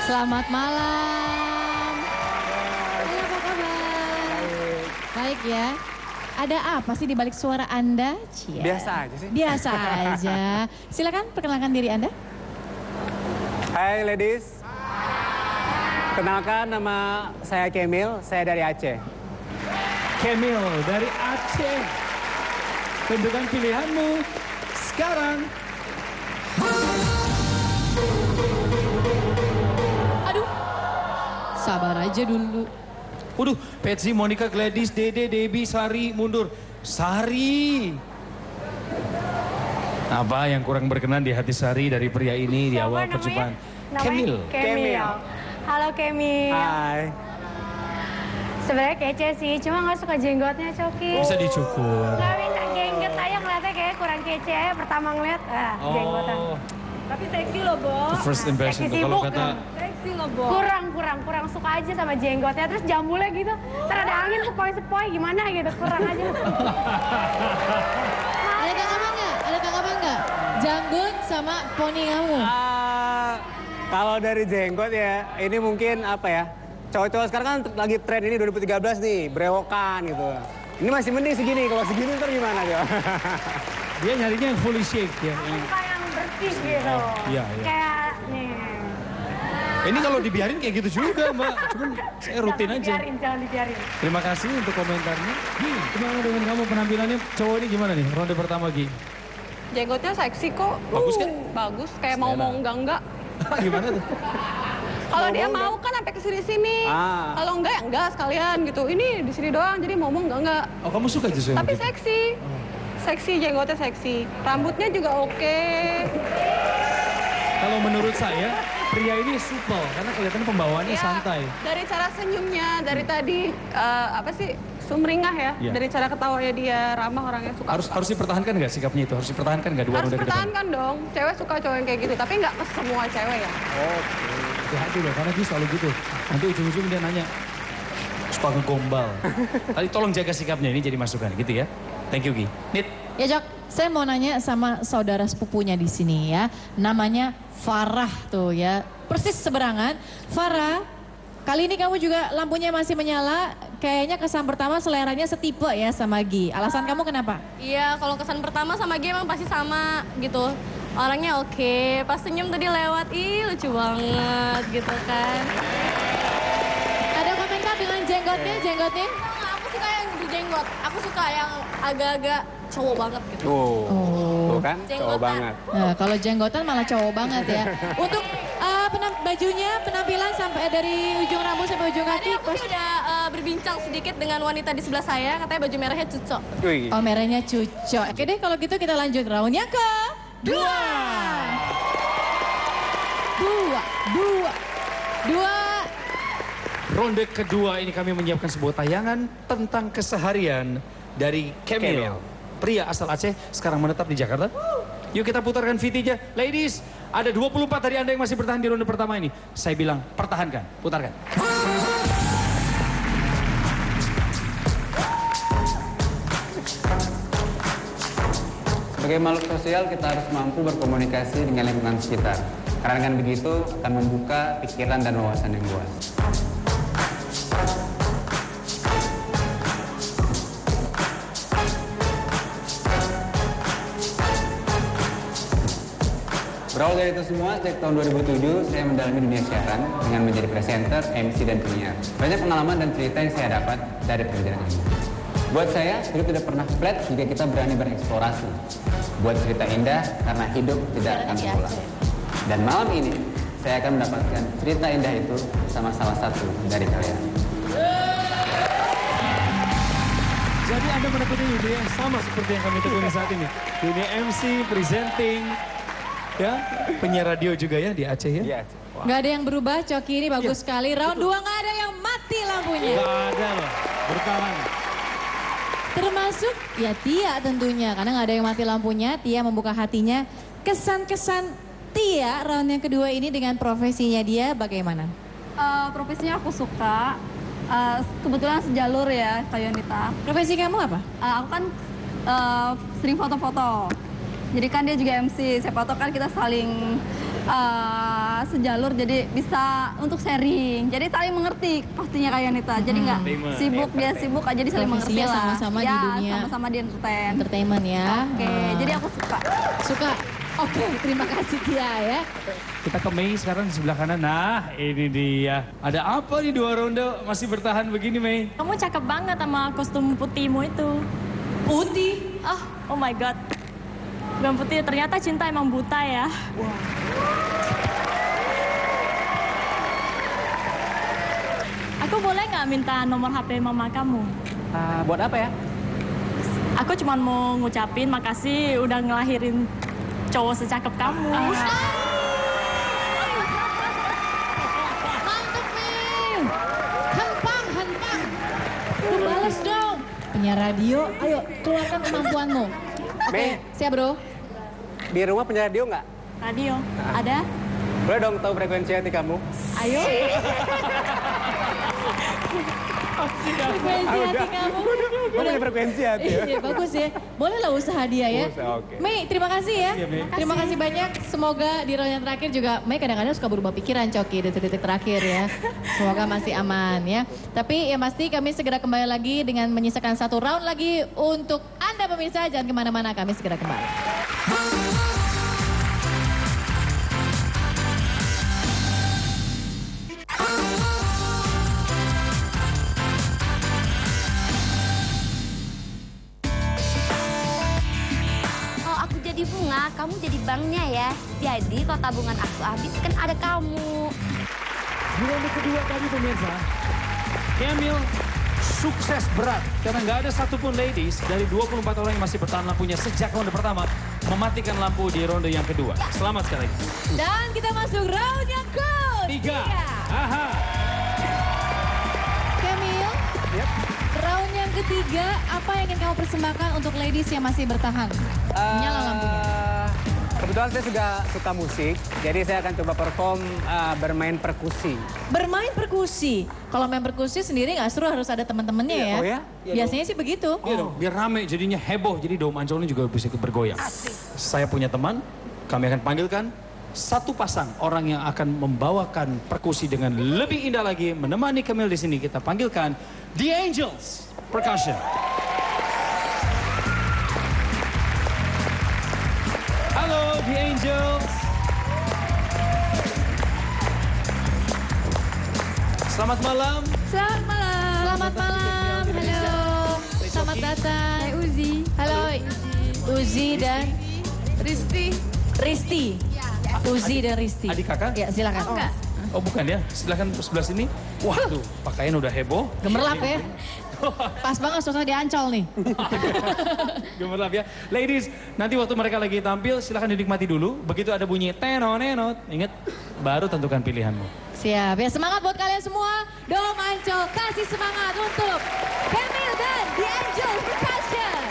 Selamat malam. Halo, apa kabar? Baik ya. Ada apa sih di balik suara Anda? Cia. Biasa aja sih. Biasa aja. Silakan perkenalkan diri Anda. Hai ladies. Kenalkan nama saya Kemil, saya dari Aceh. Kemil dari Aceh. Tentukan pilihanmu sekarang. Sabar aja dulu. Waduh, Patsy, Monica, Gladys, Dede, Debbie, Sari, mundur. Sari. Apa yang kurang berkenan di hati Sari dari pria ini di awal perjumpaan? Kemil. Kemil. Halo Kemil. Hai. Sebenarnya kece sih, cuma nggak suka jenggotnya Coki. Bisa dicukur. Nggak minta jenggot aja ngeliatnya kayak kurang kece aja pertama ngeliat. Jenggotan. Tapi seksi loh, Bo. First impression tuh Seksi kalau sibuk. kata Seksi loh, Bo. Kurang suka aja sama jenggotnya. Terus jambulnya gitu, ntar ada angin sepoi-sepoi gimana gitu, kurang aja. Ada tanggapan nggak? Ada tanggapan nggak? Janggut sama poni kamu. Kalau dari jenggot ya, ini mungkin apa ya? Cowok-cowok sekarang kan lagi tren ini 2013 nih, brewokan gitu. Ini masih mending segini, kalau segini ntar gimana ya? dia nyarinya yang fully shake ya. Suka yang bersih gitu. Iya. Kayak nih. Ini kalau dibiarin kayak gitu juga, Mbak. Cuman saya rutin aja. Jangan dibiarin. Terima kasih untuk komentarnya. Gimana dengan kamu penampilannya cowok ini gimana nih? Ronde pertama, Gi. Jenggotnya seksi kok. Bagus kan? Bagus, kayak mau enggak. Gimana tuh? Kalau dia mau kan sampai ke sini-sini. Kalau enggak ya enggak sekalian gitu. Ini di sini doang jadi mau enggak. Oh, kamu suka justru yang Tapi begitu? seksi. Seksi, jenggotnya seksi. Rambutnya juga oke. Kalau menurut saya, pria ini supel karena kelihatannya pembawaannya Iya, santai. Dari cara senyumnya, dari tadi apa sih sumringah ya. Iya. Dari cara ketawanya dia ramah orangnya suka. Harus dipertahankan nggak sikapnya itu? Harus dipertahankan nggak dua Harus ronde ke depan? pertahankan dong. Cewek suka cowok yang kayak gitu, tapi nggak ke semua cewek ya. Oke. Hati-hati loh, karena dia selalu gitu. Nanti ujung-ujung dia nanya, suka ngegombal. Tadi tolong jaga sikapnya, ini jadi masukan gitu ya. Thank you, Gi. Nit. Ya Jok, saya mau nanya sama saudara sepupunya di sini ya. Namanya Farah tuh ya. Persis seberangan. Farah, kali ini kamu juga lampunya masih menyala. Kayaknya kesan pertama seleranya setipe ya sama Gi. Alasan kamu kenapa? Iya, kalau kesan pertama sama G emang pasti sama gitu. Orangnya oke, pas senyum tadi lewat, ih lucu banget gitu kan. Ada komentar dengan jenggotnya? Aku suka yang berjenggot, aku suka yang agak-agak cowok banget gitu. Tuh kan, cowok Jenggotan. banget. Nah, kalau jenggotan malah cowok banget ya. Untuk bajunya, penampilan sampai dari ujung rambut sampai ujung kaki. Tadi aku sih udah berbincang sedikit dengan wanita di sebelah saya, katanya baju merahnya cocok. Oh, merahnya cucok. Oke deh, kalau gitu kita lanjut roundnya ke dua. Ronde kedua ini kami menyiapkan sebuah tayangan tentang keseharian dari Camille. Pria asal Aceh, sekarang menetap di Jakarta. Yuk kita putarkan VT-nya. Ladies, ada 24 dari Anda yang masih bertahan di ronde pertama ini. Saya bilang pertahankan, putarkan. Sebagai makhluk sosial, kita harus mampu berkomunikasi dengan lingkungan sekitar. Karena dengan begitu akan membuka pikiran dan wawasan yang luas. Berawal dari itu semua, sejak tahun 2007 saya mendalami dunia siaran dengan menjadi presenter, MC, dan penyiar. Banyak pengalaman dan cerita yang saya dapat dari perjalanan ini. Buat saya, hidup tidak pernah flat jika kita berani bereksplorasi. Buat cerita indah karena hidup tidak akan terulang. Dan malam ini, saya akan mendapatkan cerita indah itu bersama salah satu dari kalian. Jadi Anda menekuni dunia yang sama seperti yang kami tekuni saat ini. Dunia MC, presenting, ya, penyiar radio juga ya di Aceh ya? Iya. Nggak ada yang berubah, Coki ini bagus sekali. Round 2 nggak ada yang mati lampunya. Nggak ada loh, bertahan. Termasuk ya Tia tentunya, karena nggak ada yang mati lampunya. Tia membuka hatinya. Kesan-kesan Tia round yang kedua ini dengan profesinya dia bagaimana? Profesinya aku suka. Kebetulan sejalur ya, Kak Yonita. Profesi kamu apa? Aku kan sering foto-foto. Jadi kan dia juga MC, siapa tahu kan kita saling sejalur jadi bisa untuk sharing. Jadi saling mengerti pastinya Kak Yonita. Jadi nggak sibuk, dia sibuk aja, jadi saling mengerti lah. Sama-sama ya, di dunia sama-sama di entertainment ya. Oke, jadi aku suka. Suka? Oke, terima kasih Tia ya. Kita ke Mei sekarang di sebelah kanan. Nah, ini dia. Ada apa nih 2 ronde masih bertahan begini, Mei? Kamu cakep banget sama kostum putihmu itu. Putih? Oh my god. Bukan putih, ternyata cinta emang buta ya. Aku boleh nggak minta nomor HP mama kamu? Buat apa ya? Aku cuma mau ngucapin makasih udah ngelahirin cowok secakep kamu. Mantap Mei. Hempang. Balas dong. Penyiar radio, ayo keluarkan kemampuanmu. Oke, siap bro. Di rumah punya radio nggak? Radio, ada? Boleh dong tahu frekuensi hati kamu? Ayo. Frekuensi hati kamu. Gue punya frekuensi hati ya. Iya, bagus ya. Boleh lah usaha dia ya. Oke. Mei, terima kasih ya. Iya, Mei. Terima kasih banyak. Semoga di round yang terakhir juga Mei kadang-kadang suka berubah pikiran Coki detik-detik terakhir ya. Semoga masih aman ya. Tapi yang pasti kami segera kembali lagi dengan menyisakan 1 round lagi untuk Anda pemirsa. Jangan kemana-mana, kami segera kembali. Jadi bunga, kamu jadi banknya ya. Jadi kalau tabungan aku habis kan ada kamu. Di ronde kedua tadi pemirsa, Camille sukses berat karena nggak ada satupun ladies dari 24 orang yang masih bertahan lampunya sejak ronde pertama mematikan lampu di ronde yang kedua. Selamat sekali. Dan kita masuk round yang Tiga. Aha. Camille, round yang ketiga, apa yang ingin kamu persembahkan untuk ladies yang masih bertahan? Nyala lampunya. Kebetulan saya juga suka musik, jadi saya akan coba perform bermain perkusi. Bermain perkusi. Kalau main perkusi sendiri nggak seru, harus ada teman-temannya ya. Oh ya? Biasanya sih begitu. Iya dong, biar rame jadinya heboh. Jadi Dom Anjolnya juga bisa ikut bergoyang. Saya punya teman, kami akan panggilkan satu pasang orang yang akan membawakan perkusi dengan lebih indah lagi, menemani Camille di sini. Kita panggilkan The Angels Percussion. Halo The Angels. Selamat malam. Selamat malam. Selamat malam. Halo. Selamat datang. Uzi. Halo. Uzi dan Risti. Uzi dan Risti. Adik kakak? Ya, silakan. Oh bukan ya, silakan sebelah sini. Wah tuh, pakaian udah heboh. Gemerlap ya. Pas banget suasana di Ancol nih. Gemerlap ya. Ladies, nanti waktu mereka lagi tampil silahkan dinikmati dulu. Begitu ada bunyi tenonenot, ingat baru tentukan pilihanmu. Siap, ya semangat buat kalian semua. Dom Ancol, kasih semangat untuk Camille dan The Angel Percussion.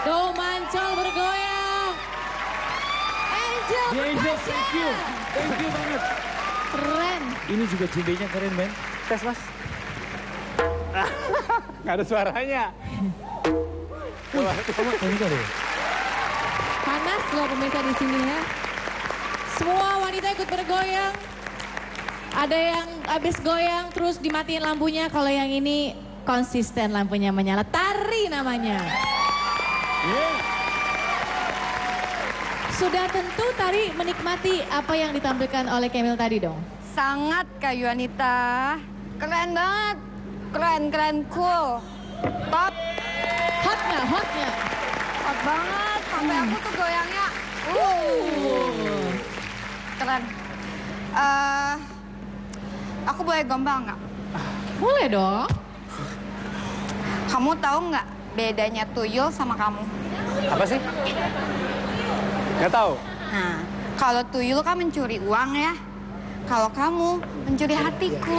Dom Ancol bergoyang. Angel Percussion. Thank you banget. Keren. Ini juga cindenya keren, Ben. Tes, Mas. Nggak ada suaranya. Panas loh pemirsa di sini ya. Semua wanita ikut bergoyang. Ada yang habis goyang terus dimatiin lampunya. Kalau yang ini konsisten lampunya menyala. Tari namanya. Sudah tentu tadi menikmati apa yang ditampilkan oleh Camille tadi dong. Sangat Kak Yuanita. Keren banget. Keren, cool. Top. Hot nggak? Hot banget. Sampai aku tuh goyangnya. Keren. Aku boleh gombal nggak? Boleh dong. Kamu tahu nggak bedanya tuyul sama kamu? Apa sih? Nggak tahu. Nah, kalau tuyul kan mencuri uang ya. Kalau kamu mencuri hatiku.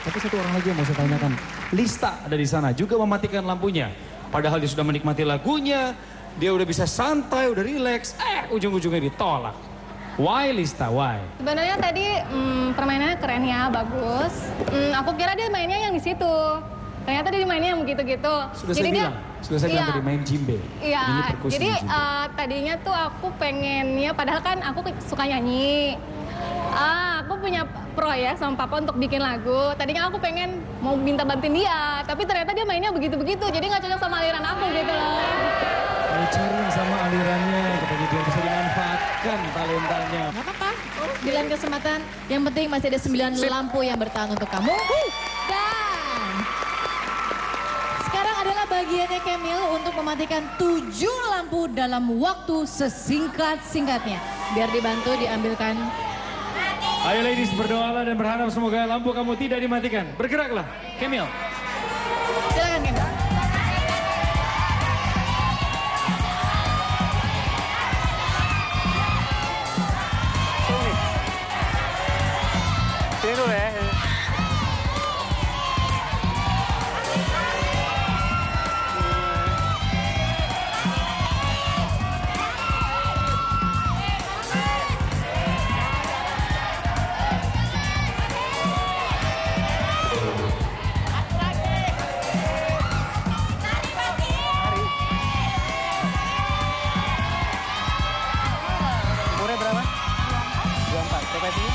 Tapi satu orang lagi yang mau saya tanyakan. Lista ada di sana juga mematikan lampunya. Padahal dia sudah menikmati lagunya. Dia udah bisa santai, udah rileks. Ujung-ujungnya ditolak. Why Lista? Why? Sebenarnya tadi permainannya keren ya, bagus. Aku kira dia mainnya yang di situ. Ternyata dia mainnya yang begitu-gitu. Sudah saya bilang tadi main jimbe. Iya, Ini perkusi jadi jimbe. tadinya tuh aku pengennya, padahal kan aku suka nyanyi. Aku punya proyek sama papa untuk bikin lagu. Tadinya aku pengen mau minta bantuin dia, tapi ternyata dia mainnya begitu-begitu. Jadi nggak cocok sama aliran aku gitu loh. Cari yang sama alirannya, katanya biar bisa dimanfaatkan talentanya. Nggak apa-apa. di lain kesempatan. Yang penting masih ada 9 lampu yang bertahan untuk kamu. Dan sekarang adalah bagiannya Kemil untuk mematikan 7 lampu dalam waktu sesingkat-singkatnya. Biar dibantu diambilkan. Ayo ladies, berdoalah dan berharap semoga lampu kamu tidak dimatikan. Bergeraklah, Kemil. Silakan Kemil. Sini dulu ya. Umurnya berapa? 24. Profesinya?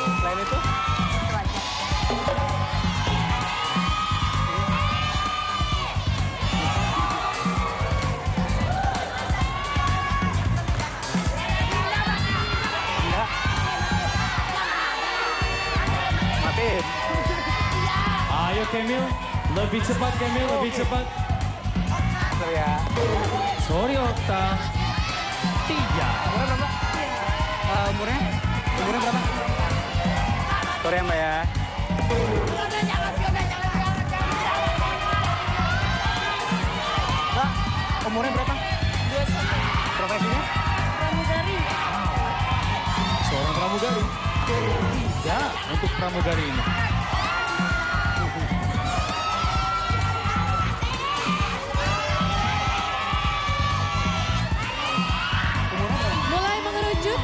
Selain itu? Enggak. Matiin. Ayo Kemil, lebih cepat Kemil, lebih cepat. Sorry ya. Sorry Okta. 3. Umurnya berapa? Umurnya? Umurnya berapa? Sorry ya Mbak ya. Mbak, umurnya berapa? 21. Profesinya? Pramugari. Seorang pramugari. 3 untuk pramugari ini. Mulai mengerucut.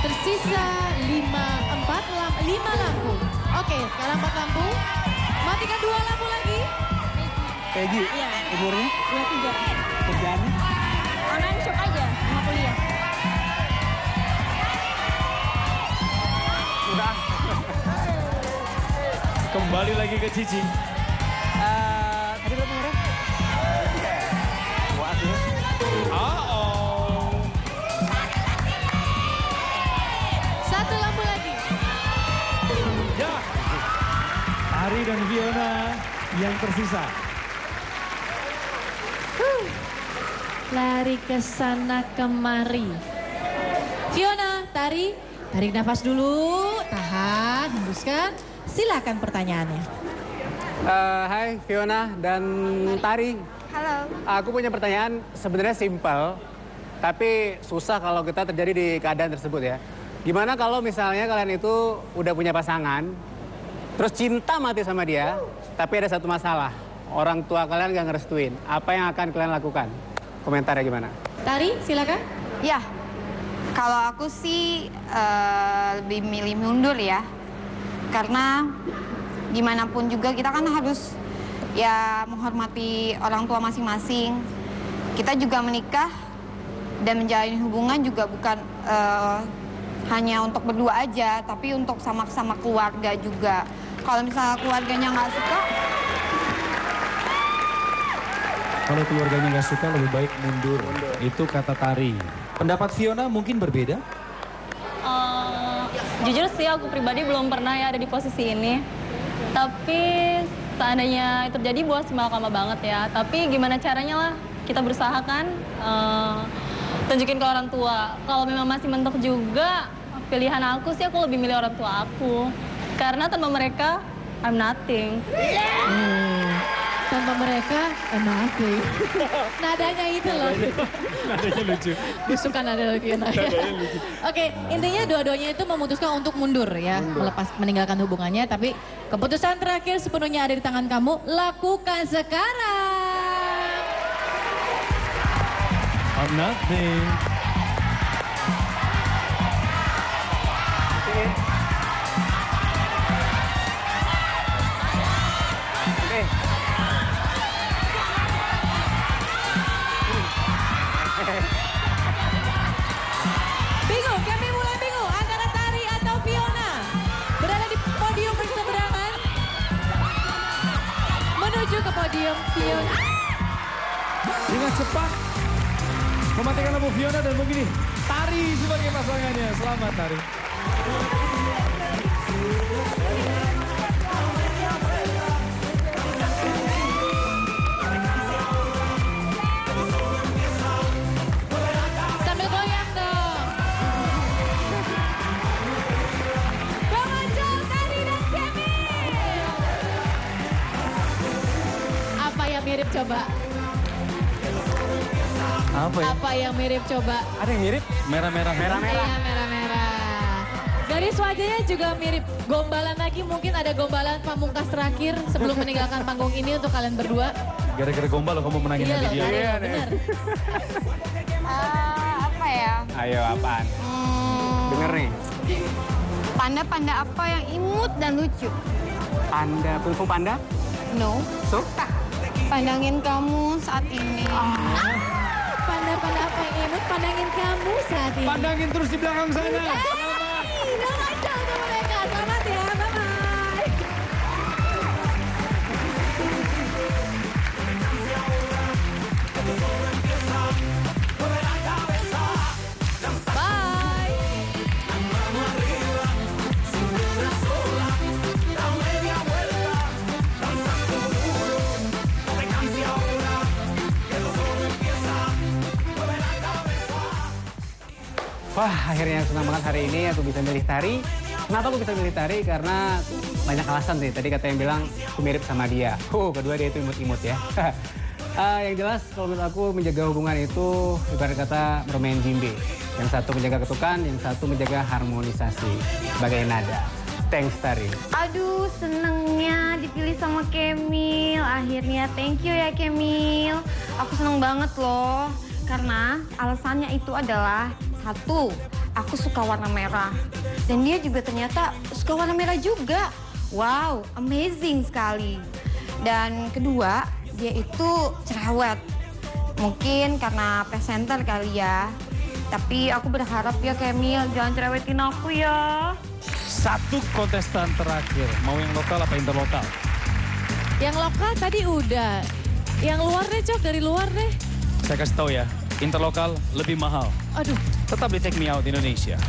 Tersisa 5 lampu. Oke, sekarang 4 lampu. Matikan 2 lampu lagi. Peggy, Iya. umurnya? 23. Kerjaannya? Online shop aja, nggak kuliah. Udah. Kembali lagi ke Cici. Tadi berapa umurnya? Wah, sih. Satu lampu lagi. Ya. Ari dan Fiona yang tersisa. Lari ke sana kemari. Fiona, Tari, tarik nafas dulu, tahan, hembuskan. Silakan pertanyaannya. Hai Fiona dan Tari. Halo. Aku punya pertanyaan sebenarnya simpel, tapi susah kalau kita terjadi di keadaan tersebut ya. Gimana kalau misalnya kalian itu udah punya pasangan, terus cinta mati sama dia, tapi ada satu masalah. Orang tua kalian gak ngerestuin. Apa yang akan kalian lakukan? Komentarnya gimana? Tari, silakan. Ya, kalau aku sih lebih milih mundur ya. Karena gimana pun juga kita kan harus ya menghormati orang tua masing-masing. Kita juga menikah dan menjalin hubungan juga bukan hanya untuk berdua aja, tapi untuk sama-sama keluarga juga. Kalau misalnya keluarganya nggak suka, Kalau keluarganya nggak suka lebih baik mundur. Itu kata Tari. Pendapat Fiona mungkin berbeda? Jujur sih aku pribadi belum pernah ya ada di posisi ini. Tapi seandainya itu terjadi bos malakama banget ya. Tapi gimana caranya lah kita berusaha kan tunjukin ke orang tua. Kalau memang masih mentok juga pilihan aku sih aku lebih milih orang tua aku. Karena tanpa mereka I'm nothing. Tanpa mereka, nothing. Nadanya itu loh. Nadanya lucu. Suka nada Fiona ya. Oke, intinya dua-duanya itu memutuskan untuk mundur ya. Melepas meninggalkan hubungannya. Tapi keputusan terakhir sepenuhnya ada di tangan kamu. Lakukan sekarang. I'm nothing. Bingung, kami mulai bingung antara Tari atau Fiona. Berada di podium berseberangan. Menuju ke podium Fiona. Dengan cepat mematikan lampu Fiona dan begini. Tari sebagai pasangannya. Selamat Tari. Sambil goyang dong. Bang Ajol, Tari dan Kemil. Apa yang mirip coba? Apa ya? Apa yang mirip coba? Ada yang mirip? Merah-merah. Iya, merah-merah. Garis wajahnya juga mirip. Gombalan lagi, mungkin ada gombalan pamungkas terakhir sebelum meninggalkan panggung ini untuk kalian berdua. Gara-gara gombal lo kamu menangin Iya hati loh, dia. Tari, bener. Apa ya? Ayo apaan? Denger nih. Panda-panda apa yang imut dan lucu? Panda, Kung Fu Panda? No. So? Pandangin kamu saat ini. Panda-panda apa yang imut pandangin kamu saat ini. Pandangin terus di belakang sana. Bang Ajol tuh mereka. Selamat ya, bye-bye. Bye. Wah, akhirnya senang banget hari ini aku bisa milih Tari. Kenapa aku bisa milih Tari? Karena banyak alasan sih. Tadi kata yang bilang aku mirip sama dia. Kedua dia itu imut-imut ya. Yang jelas kalau menurut aku menjaga hubungan itu ibarat kata bermain jimbe. Yang satu menjaga ketukan, yang satu menjaga harmonisasi sebagai nada. Thanks Tari. Aduh, senengnya dipilih sama Kemil. Akhirnya, thank you ya Kemil. Aku seneng banget loh. Karena alasannya itu adalah satu, aku suka warna merah. Dan dia juga ternyata suka warna merah juga. Wow, amazing sekali. Dan kedua, dia itu cerewet. Mungkin karena presenter kali ya. Tapi aku berharap ya Kemil, jangan cerewetin aku ya. Satu kontestan terakhir. Mau yang lokal apa interlokal? Yang lokal tadi udah. Yang luar deh, Cok, dari luar deh. Saya kasih tahu ya, interlokal lebih mahal. Aduh. Tetap di Take Me Out Indonesia.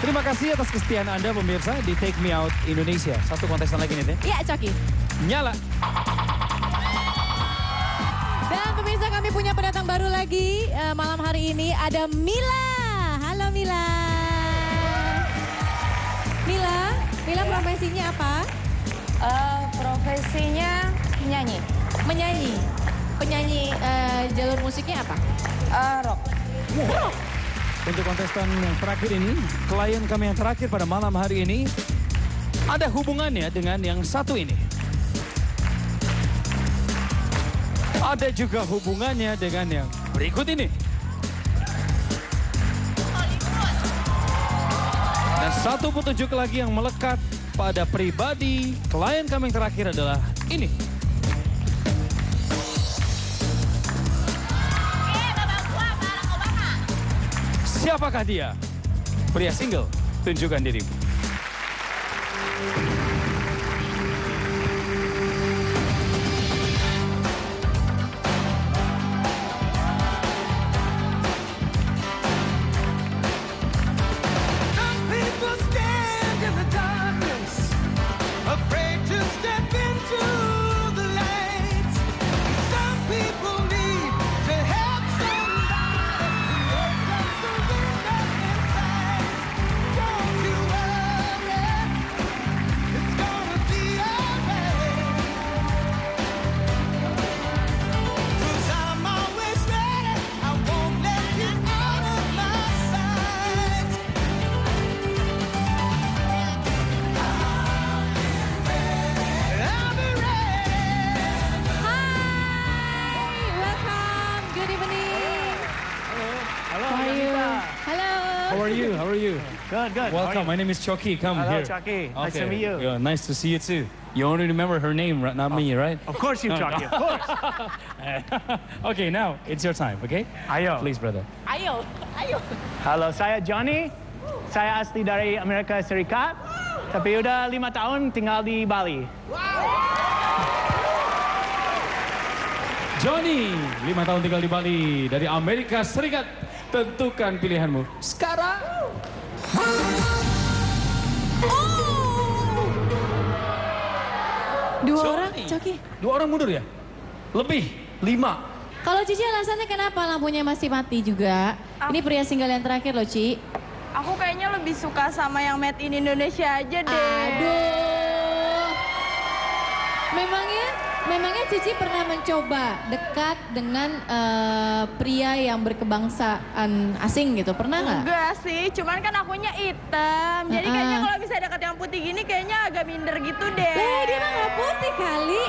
Terima kasih atas kesetiaan Anda pemirsa di Take Me Out Indonesia. Satu kontestan lagi nih, Teh. Iya, Coki. Nyala. Dan pemirsa kami punya pendatang baru lagi malam hari ini. Ada Mila. Halo Mila. Mila profesinya apa? Profesinya penyanyi. Menyanyi. Penyanyi jalur musiknya apa? Rock. Rock. Untuk kontestan yang terakhir ini, klien kami yang terakhir pada malam hari ini, ada hubungannya dengan yang satu ini. Ada juga hubungannya dengan yang berikut ini. Dan satu petunjuk lagi yang melekat pada pribadi klien kami yang terakhir adalah ini. Siapakah dia? Pria single, tunjukkan dirimu. How are you? How are you? Good, good. Welcome. My name is Choki. Come Hello, here. Choki. Nice to meet you. Yeah, nice to see you too. You only remember her name, not me, right? Of course you, Chucky, of course. Okay, now it's your time, okay? Ayo. Please, brother. Ayo, ayo. Halo, saya Johnny. Saya asli dari Amerika Serikat. Tapi udah 5 tahun tinggal di Bali. Johnny, 5 tahun tinggal di Bali dari Amerika Serikat. Tentukan pilihanmu sekarang. Dua orang, Coki. 2 orang mundur ya? Lebih, 5. Kalau Cici alasannya kenapa lampunya masih mati juga? Ini pria single yang terakhir loh, Ci. Aku kayaknya lebih suka sama yang made in Indonesia aja deh. Aduh. Memangnya Cici pernah mencoba dekat dengan pria yang berkebangsaan asing gitu? Pernah nggak? Enggak sih, cuman kan akunya hitam. Jadi kayaknya kalau bisa dekat yang putih gini kayaknya agak minder gitu deh. Dia mah nggak putih kali.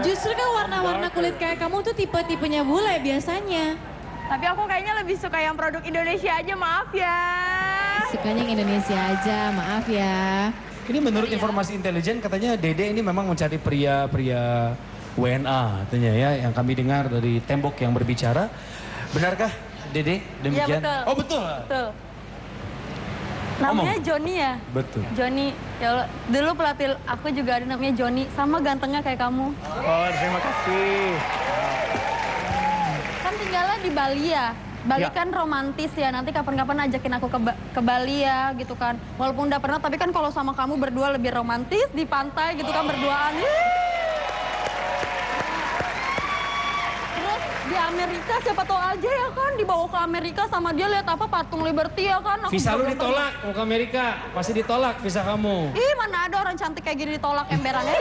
Justru kan warna-warna kulit kayak kamu tuh tipe-tipenya bule biasanya. Tapi aku kayaknya lebih suka yang produk Indonesia aja, maaf ya. Sukanya yang Indonesia aja, maaf ya. Ini menurut informasi intelijen katanya Dede ini memang mencari pria-pria WNA katanya ya, yang kami dengar dari tembok yang berbicara. Benarkah Dede demikian? Iya betul. Oh betul. Betul. Namanya Johnny ya? Betul. Johnny, ya Allah, dulu pelatih aku juga ada namanya Johnny, sama gantengnya kayak kamu. Oh, terima kasih. Kan tinggalnya di Bali ya? Bali Ya. kan romantis ya, nanti kapan-kapan ajakin aku ke Bali ya gitu kan. Walaupun udah pernah, tapi kan kalau sama kamu berdua lebih romantis di pantai gitu kan berduaan. Terus di Amerika siapa tahu aja ya kan, dibawa ke Amerika sama dia lihat apa patung Liberty ya kan. Aku Visa lu juga ditolak mau ke Amerika, pasti ditolak visa kamu. Ih, mana ada orang cantik kayak gini ditolak emberannya.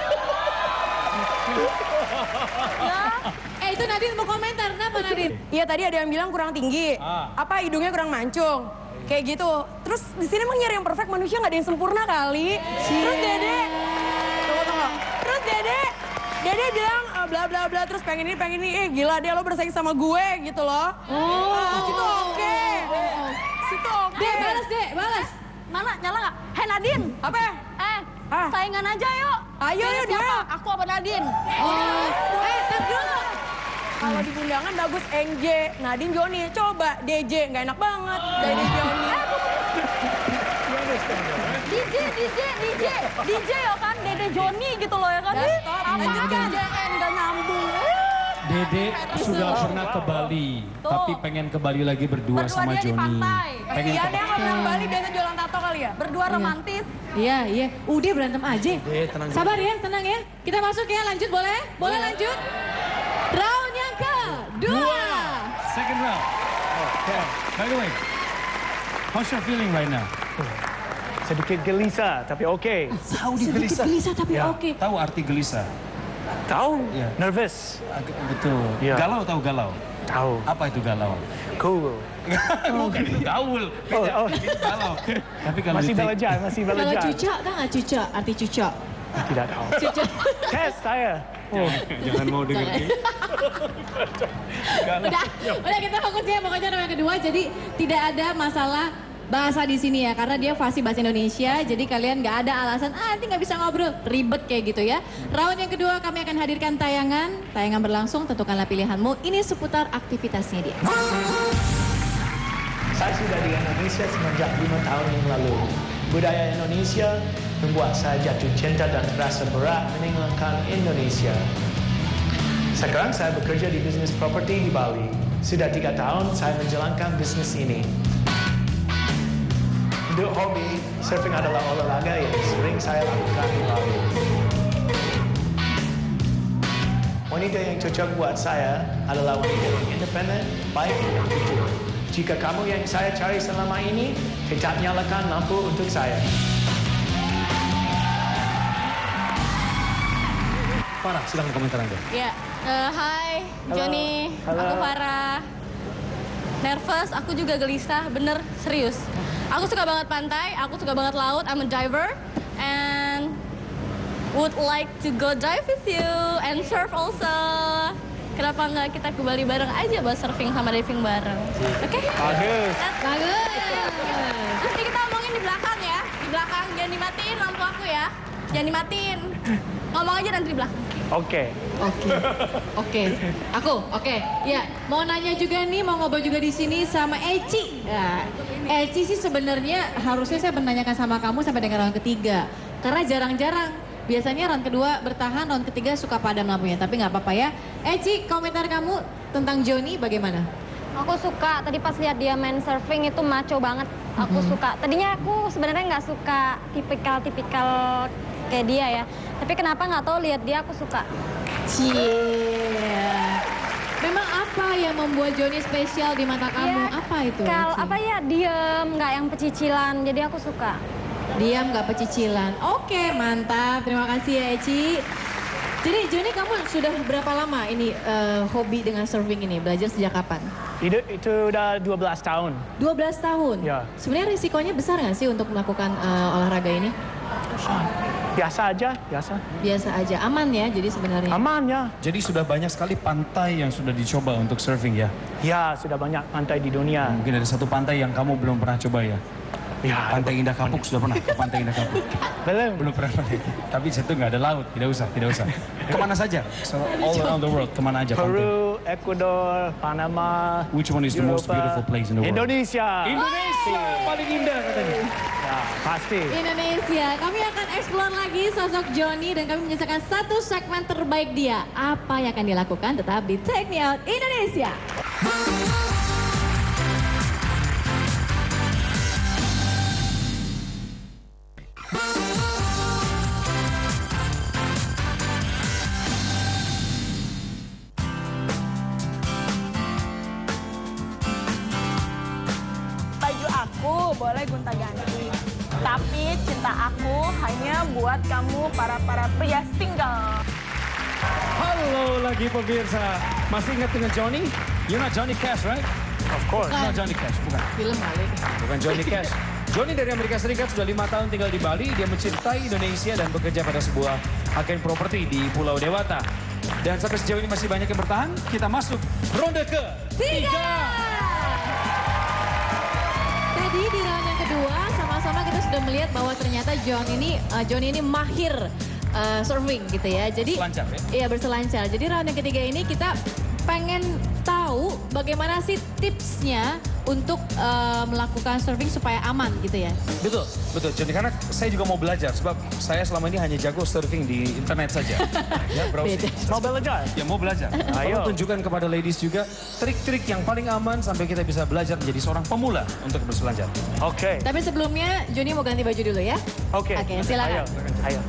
Ya. Itu Nadine mau komentar, kenapa Nadine? Iya tadi ada yang bilang kurang tinggi, apa hidungnya kurang mancung, kayak gitu. Terus di sini emang nyari yang perfect, manusia nggak ada yang sempurna kali. Terus Dede, tunggu. Terus Dede bilang bla bla bla, terus pengen ini, gila dia lo bersaing sama gue gitu loh. Situ oke. Situ oke. Dek, balas. Mana, nyala nggak? Hei Nadine. Apa? Saingan aja yuk. Ayo siapa? Aku apa Nadine? Tar dulu. Kalau di undangan bagus NJ, Nadine Johnny. Coba DJ, nggak enak banget. Dede Johnny. DJ ya kan, Dede Johnny gitu loh ya kan. Lanjutkan. Nggak nyambung. Dede sudah pernah ke Bali, tapi pengen ke Bali lagi berdua sama dia di Johnny. pantai. Pengen Kasian ke ya kalau orang Bali biasa jualan tato kali ya? Berdua romantis. Iya. Udah berantem aja. tenang. Sabar ya, tenang ya. Kita masuk ya, lanjut boleh? Boleh lanjut? Round yang kedua. Second round. Okay. By the way, how's your feeling right now? Sedikit gelisah, tapi oke. Sedikit gelisah tapi Ya. oke. Tahu arti gelisah? Tahu? Ya. Nervous. Betul. Ya. Galau tahu galau? Tahu. Apa itu galau? Cool. Bukan itu gaul. Oh. Itu galau. Tapi kalau Masih di- belajar, masih Kalau belajar. cucok, tau nggak cucok? Arti cucok? Tidak tahu. Cucok. Tes saya. Oh. Jangan mau denger gitu. Udah kita fokus ya, pokoknya round yang kedua. Jadi tidak ada masalah bahasa di sini ya, karena dia fasih bahasa Indonesia. Jadi kalian nggak ada alasan, nanti nggak bisa ngobrol, ribet kayak gitu ya. Round yang kedua kami akan hadirkan tayangan berlangsung, tentukanlah pilihanmu. Ini seputar aktivitasnya dia. Saya sudah di Indonesia semenjak 5 tahun yang lalu. Budaya Indonesia membuat saya jatuh cinta dan rasa berat meninggalkan Indonesia. Sekarang saya bekerja di bisnis properti di Bali. Sudah 3 tahun saya menjalankan bisnis ini. Untuk hobi, surfing adalah olahraga yang sering saya lakukan di Bali. Wanita yang cocok buat saya adalah wanita yang independen, baik dan jujur. Jika kamu yang saya cari selama ini, tetap nyalakan lampu untuk saya. Farah, silahkan komentar Anda. Ya, hai Halo. Johnny, Halo. aku Farah. Nervous, aku juga gelisah, bener serius. Aku suka banget pantai, aku suka banget laut, I'm a diver. And would like to go dive with you and surf also. Kenapa nggak kita ke Bali bareng aja buat surfing sama diving bareng? Oke? Bagus. Bagus. Nanti kita omongin di belakang ya. Di belakang, jangan dimatiin lampu aku ya. Jangan dimatiin. Ngomong aja nanti di belakang. Oke. Oke. Ya, mau nanya juga nih, mau ngobrol juga di sini sama Eci. Ya, Eci sih sebenarnya harusnya saya menanyakan sama kamu sampai dengan round ketiga. Karena jarang-jarang. Biasanya round kedua bertahan, round ketiga suka padam lampunya. Tapi nggak apa-apa ya. Eci, komentar kamu tentang Johnny bagaimana? Aku suka, tadi pas lihat dia main surfing itu maco banget. Aku suka. Tadinya aku sebenarnya nggak suka tipikal kayak dia ya. Tapi kenapa nggak tahu lihat dia aku suka. Memang apa yang membuat Johnny spesial di mata kamu? Apa itu? Kalau Eci? apa ya, diem, nggak yang pecicilan. Jadi aku suka. Diam nggak pecicilan. Oke, mantap. Terima kasih ya Eci. Jadi Johnny, kamu sudah berapa lama ini hobi dengan surfing ini? Belajar sejak kapan? Itu udah 12 tahun. 12 tahun? Ya. Sebenarnya risikonya besar nggak sih untuk melakukan olahraga ini? Biasa aja, biasa. Biasa aja, aman ya jadi sebenarnya? Aman ya. Jadi sudah banyak sekali pantai yang sudah dicoba untuk surfing ya? Ya, sudah banyak pantai di dunia. Mungkin ada satu pantai yang kamu belum pernah coba ya? Ya, Pantai Indah Kapuk sudah pernah ke Pantai Indah Kapuk? Belum pernah. Tapi di situ nggak ada laut, tidak usah. Kemana saja? So, all around the world, kemana aja pantai? Peru, Ecuador, Panama. Which one is the most beautiful place in the world? Indonesia. Indonesia, paling indah katanya. Ya, pasti. Indonesia. Kami akan explore lagi sosok Johnny dan kami menyisakan satu segmen terbaik dia. Apa yang akan dilakukan? Tetap di Take Me Out Indonesia. Baju aku boleh gonta-ganti. Tapi cinta aku hanya buat kamu para pria single. Halo lagi pemirsa. Masih ingat dengan Johnny? You're not Johnny Cash, right? Of course. Not Johnny Cash, bukan. Film kali. Bukan Johnny Cash. Johnny dari Amerika Serikat sudah 5 tahun tinggal di Bali. Dia mencintai Indonesia dan bekerja pada sebuah agen properti di Pulau Dewata. Dan sampai sejauh ini masih banyak yang bertahan. Kita masuk ronde ke 3. Tadi di round yang kedua sama-sama kita sudah melihat bahwa ternyata Johnny ini mahir surfing gitu ya. Jadi Berselancar ya? Iya, berselancar. Jadi round yang ketiga ini kita pengen tahu bagaimana sih tipsnya untuk melakukan surfing supaya aman gitu ya. Betul Johnny. Karena saya juga mau belajar. Sebab saya selama ini hanya jago surfing di internet saja. Ya, browsing. Mau belajar? Ya, mau belajar. Ayo. Tolong tunjukkan kepada ladies juga trik-trik yang paling aman sampai kita bisa belajar menjadi seorang pemula untuk berselancar. Oke. Tapi sebelumnya Johnny mau ganti baju dulu ya. Oke. Oke, silakan. Ayo.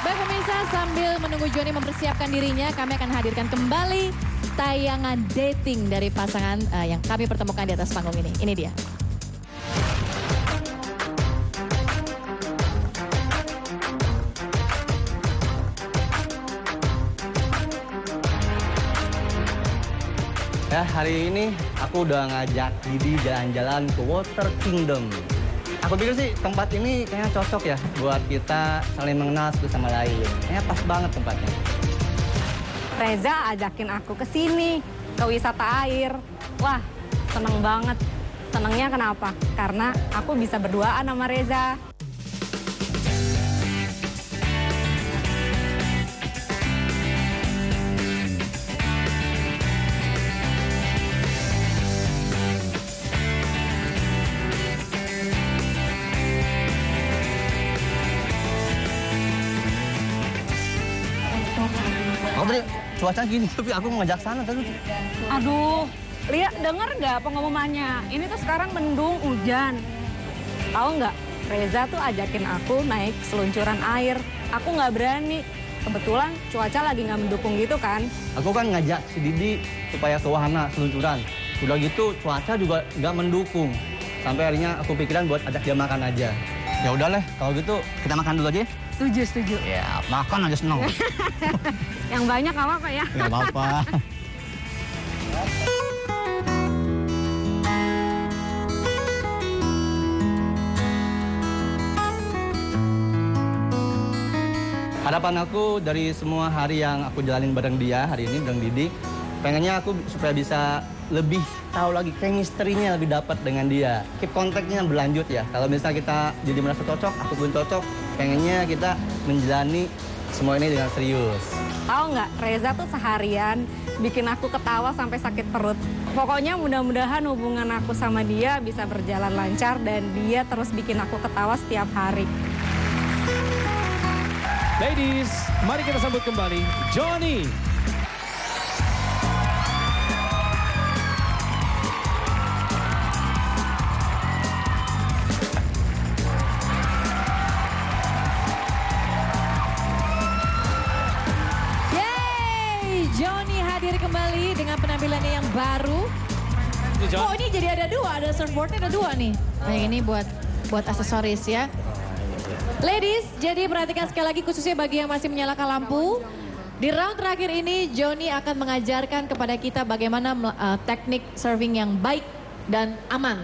Baik pemirsa, sambil menunggu Johnny mempersiapkan dirinya, kami akan hadirkan kembali tayangan dating dari pasangan yang kami pertemukan di atas panggung ini. Ini dia. Ya, hari ini aku udah ngajak Didi jalan-jalan ke Water Kingdom. Aku pikir sih tempat ini kayaknya cocok ya buat kita saling mengenal satu sama lain. Kayaknya pas banget tempatnya. Reza ajakin aku ke sini, ke wisata air. Wah, seneng banget. Senengnya kenapa? Karena aku bisa berduaan sama Reza. Aku tadi cuaca gini, tapi aku ngajak sana tadi. Aduh, Lia denger nggak pengumumannya? Ini tuh sekarang mendung hujan. Tahu nggak? Reza tuh ajakin aku naik seluncuran air. Aku nggak berani. Kebetulan cuaca lagi nggak mendukung gitu kan. Aku kan ngajak si Didi supaya ke wahana seluncuran. Udah gitu cuaca juga nggak mendukung. Sampai akhirnya aku pikiran buat ajak dia makan aja. Ya udah lah, kalau gitu kita makan dulu aja. Setuju. Ya, makan aja seneng. Yang banyak nggak apa-apa ya. Nggak apa-apa. Harapan aku dari semua hari yang aku jalanin bareng dia, hari ini bareng Didi, pengennya aku supaya bisa lebih tahu lagi chemistry-nya lebih dapat dengan dia. Keep kontaknya berlanjut ya. Kalau misalnya kita jadi merasa cocok, aku pun cocok, pengennya kita menjalani semua ini dengan serius. Tahu nggak, Reza tuh seharian bikin aku ketawa sampai sakit perut. Pokoknya mudah-mudahan hubungan aku sama dia bisa berjalan lancar dan dia terus bikin aku ketawa setiap hari. Ladies, mari kita sambut kembali Johnny. Yeay, Johnny hadir kembali dengan penampilannya yang baru. Oh, ini jadi ada dua, ada surfboardnya ada dua nih. Nah, ini buat aksesoris ya. Ladies, jadi perhatikan sekali lagi khususnya bagi yang masih menyalakan lampu. Di round terakhir ini, Johnny akan mengajarkan kepada kita bagaimana teknik surfing yang baik dan aman.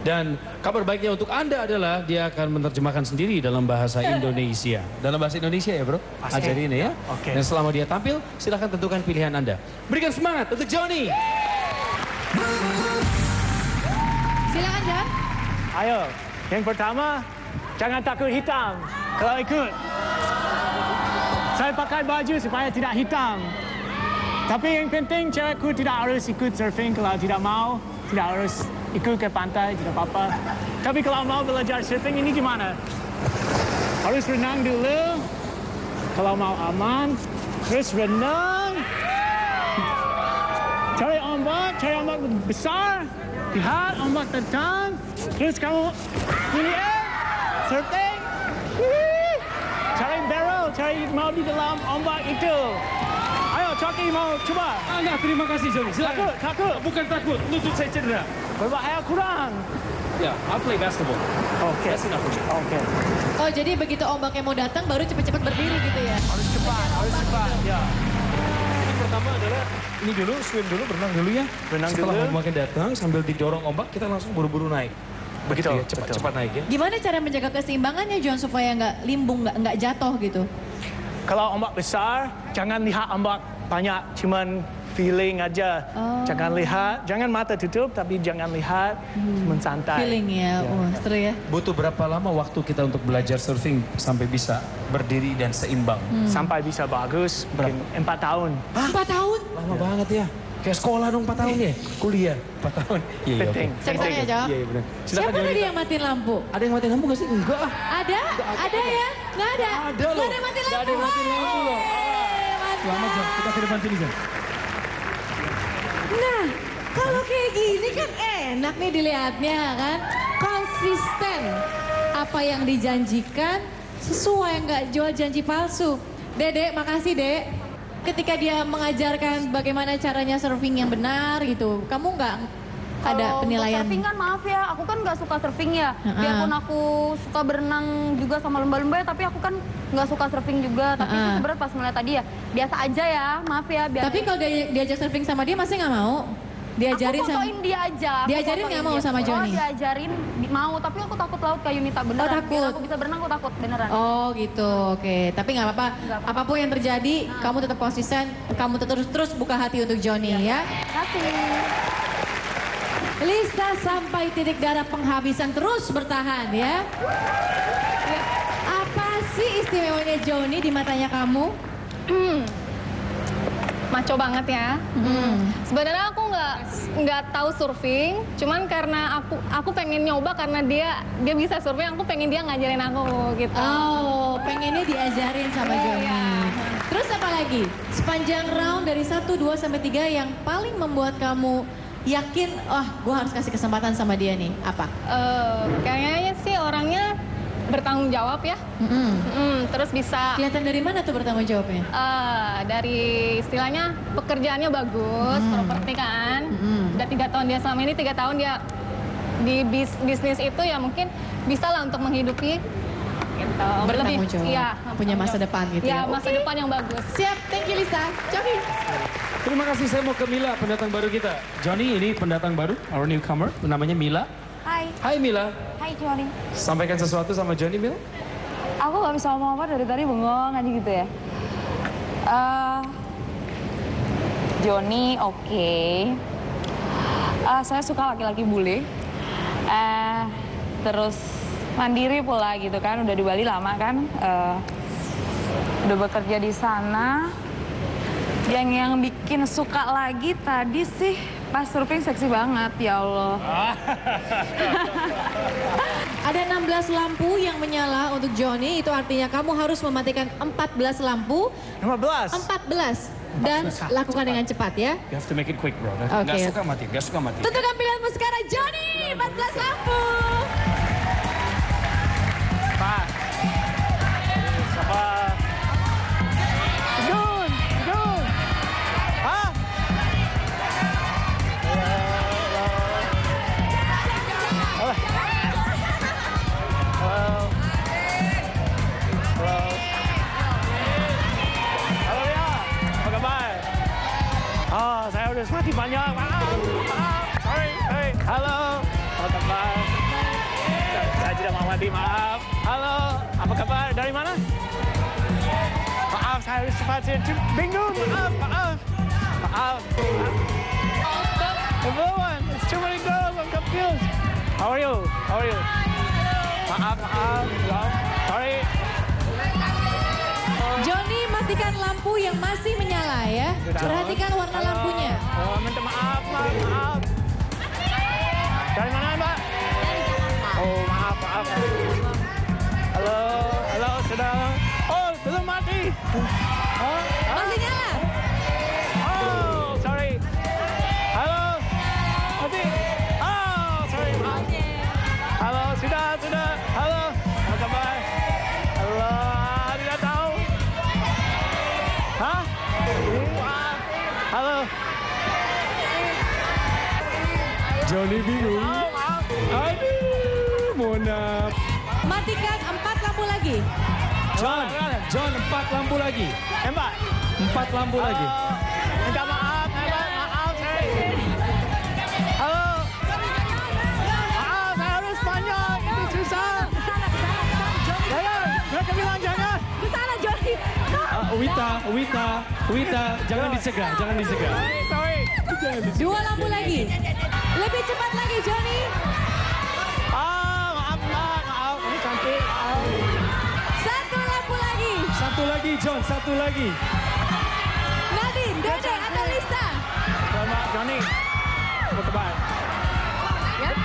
Dan kabar baiknya untuk Anda adalah dia akan menerjemahkan sendiri dalam bahasa Indonesia. Dalam bahasa Indonesia ya bro? Pasti. Ajari ini ya. Oke. Dan selama dia tampil, silahkan tentukan pilihan Anda. Berikan semangat untuk Johnny. Silakan John. Ayo, yang pertama, jangan takut hitam kalau ikut. Saya pakai baju supaya tidak hitam. Tapi yang penting cewekku tidak harus ikut surfing kalau tidak mau. Tidak harus ikut ke pantai, tidak apa-apa. Tapi kalau mau belajar surfing ini gimana? Harus renang dulu. Kalau mau aman, terus renang. Cari ombak besar. Lihat ombak datang. Terus kamu ini surfing. Cari barrel, cari mau di dalam ombak itu. Ayo, Chucky mau coba. Enggak, terima kasih Johnny. Silakan. Takut. Bukan takut, lutut saya cedera. Berbahaya kurang. Ya, I'll play basketball. Oke. That's enough for me. Oke. Oh, jadi begitu ombaknya mau datang baru cepat-cepat berdiri gitu ya? Harus cepat. Ya. Yang pertama adalah ini dulu, swim dulu, berenang dulu ya. Berenang Setelah dulu. ombaknya datang, sambil didorong ombak, kita langsung buru-buru naik. Begitu ya, cepat naik ya. Gimana cara menjaga keseimbangannya John supaya nggak limbung, nggak jatuh gitu? Kalau ombak besar, jangan lihat ombak banyak, cuman feeling aja. Jangan lihat, jangan mata tutup, tapi jangan lihat, cuman santai. Feeling ya, seru ya. Butuh berapa lama waktu kita untuk belajar surfing sampai bisa berdiri dan seimbang? Sampai bisa bagus, mungkin 4 tahun. 4 tahun? Lama banget ya. Kayak sekolah dong 4 tahun ya? Kuliah 4 tahun. Iya, Penting. Saya tanya jawab. Iya, benar. Siapa tadi yang matiin lampu? Ada yang matiin lampu nggak sih? Enggak. Ada? Ada ya? Nggak ada? Ada loh. Nggak ada yang matiin lampu. Nggak ada yang matiin lampu loh. Selamat John, kita ke depan sini John. Nah, kalau kayak gini kan enak nih dilihatnya kan. Konsisten. Apa yang dijanjikan sesuai, nggak jual janji palsu. Dek, makasih Dek. Ketika dia mengajarkan bagaimana caranya surfing yang benar gitu, kamu nggak ada penilaian? Surfing kan maaf ya, aku kan nggak suka surfing ya. Biarpun aku suka berenang juga sama lomba-lomba, tapi aku kan nggak suka surfing juga. Tapi itu sebenarnya pas melihat tadi ya, biasa aja ya, maaf ya. Tapi kalau diajak surfing sama dia masih nggak mau? Diajarin aku fotoin dia aja. Diajarin nggak mau sama Johnny? Oh, diajarin mau, tapi aku takut laut kayak Yunita beneran. Oh, takut. Biar aku bisa berenang, aku takut beneran. Oh gitu, oke. Tapi nggak apa-apa. Apapun yang terjadi, kamu tetap konsisten. Kamu terus buka hati untuk Johnny ya. Kasih. Lista sampai titik darah penghabisan terus bertahan ya. Apa sih istimewanya Johnny di matanya kamu? Maco banget ya. Sebenarnya aku nggak tahu surfing, cuman karena aku pengen nyoba karena dia bisa surfing, aku pengen dia ngajarin aku gitu. Oh, pengennya diajarin sama Johnny. Terus apa lagi? Sepanjang round dari 1, 2, sampai 3 yang paling membuat kamu yakin, gue harus kasih kesempatan sama dia nih, apa? Kayaknya sih orangnya bertanggung jawab ya. Terus bisa... Kelihatan dari mana tuh bertanggung jawabnya? Dari istilahnya pekerjaannya bagus, properti kan. Udah 3 tahun dia selama ini, 3 tahun dia di bisnis itu ya mungkin bisa lah untuk menghidupi. Gitu. Bertanggung jawab, iya, punya masa depan gitu ya. Masa depan yang bagus. Siap, thank you Lisa. Johnny. Terima kasih, saya mau ke Mila, pendatang baru kita. Johnny ini pendatang baru, our newcomer, namanya Mila. Hai. Hai Mila. Hai Johnny. Sampaikan sesuatu sama Johnny, Mila. Aku nggak bisa ngomong apa dari tadi bengong aja gitu ya. Johnny oke. Saya suka laki-laki bule. Terus mandiri pula gitu kan. Udah di Bali lama kan. Udah bekerja di sana. Yang bikin suka lagi tadi sih pas surfing seksi banget, ya Allah. Ada 16 lampu yang menyala untuk Johnny, itu artinya kamu harus mematikan 14 lampu. 14. Dan lakukan dengan cepat ya. You have to make it quick, bro. Oke. Gak suka mati. Tentukan pilihanmu sekarang, Johnny. 14 lampu. Pak. Sabar. Jun. Hah? Halo ya, apa kabar? Saya udah mati banyak. Maaf. Sorry. Hey, halo. Apa kabar? Saya tidak mau mati, maaf. Halo, apa kabar? Dari mana? Maaf, saya harus cepat. Bingung, maaf. Everyone, it's too many girls, I'm confused. How are you? Maaf. Sorry. Johnny, matikan lampu yang masih menyala ya. Perhatikan warna lampunya. Minta maaf. Dari mana, Mbak? Oh, maaf. Halo, sudah. Oh, belum mati. Masih nyala. Oh, sorry. Halo. Mati. Oh, sorry, maaf. Halo, sudah. Halo, apa kabar? Halo, tidak tahu. Hah? Halo. Johnny bingung. Aduh, Mona. Matikan 4 lampu lagi. John, 4 lampu lagi. 4 lampu lagi. Minta maaf, saya. Halo. Maaf, saya harus banyak. Ini susah. Jangan, mereka bilang jangan. Kesana, Johnny. Wita, jangan disegah. Sorry. 2 lampu lagi. Lebih cepat lagi, Johnny. Maaf. Ini cantik. 1 lampu lagi. Satu lagi. Nadine, Dede, atau Lisa? Selamat, Johnny. Apa kabar?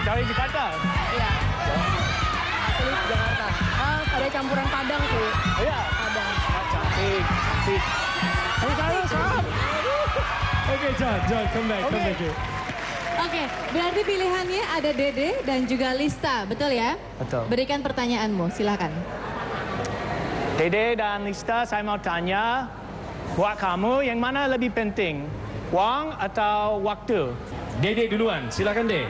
Dari Jakarta? Iya. Asli Jakarta. Ada campuran Padang sih. Iya. Padang. Cantik. Oke, John, come back. Oke, berarti pilihannya ada Dede dan juga Lista, betul ya? Betul. Berikan pertanyaanmu, silakan. Dede dan Lista, saya mau tanya, buat kamu yang mana lebih penting? Uang atau waktu? Dede duluan, silakan Dede.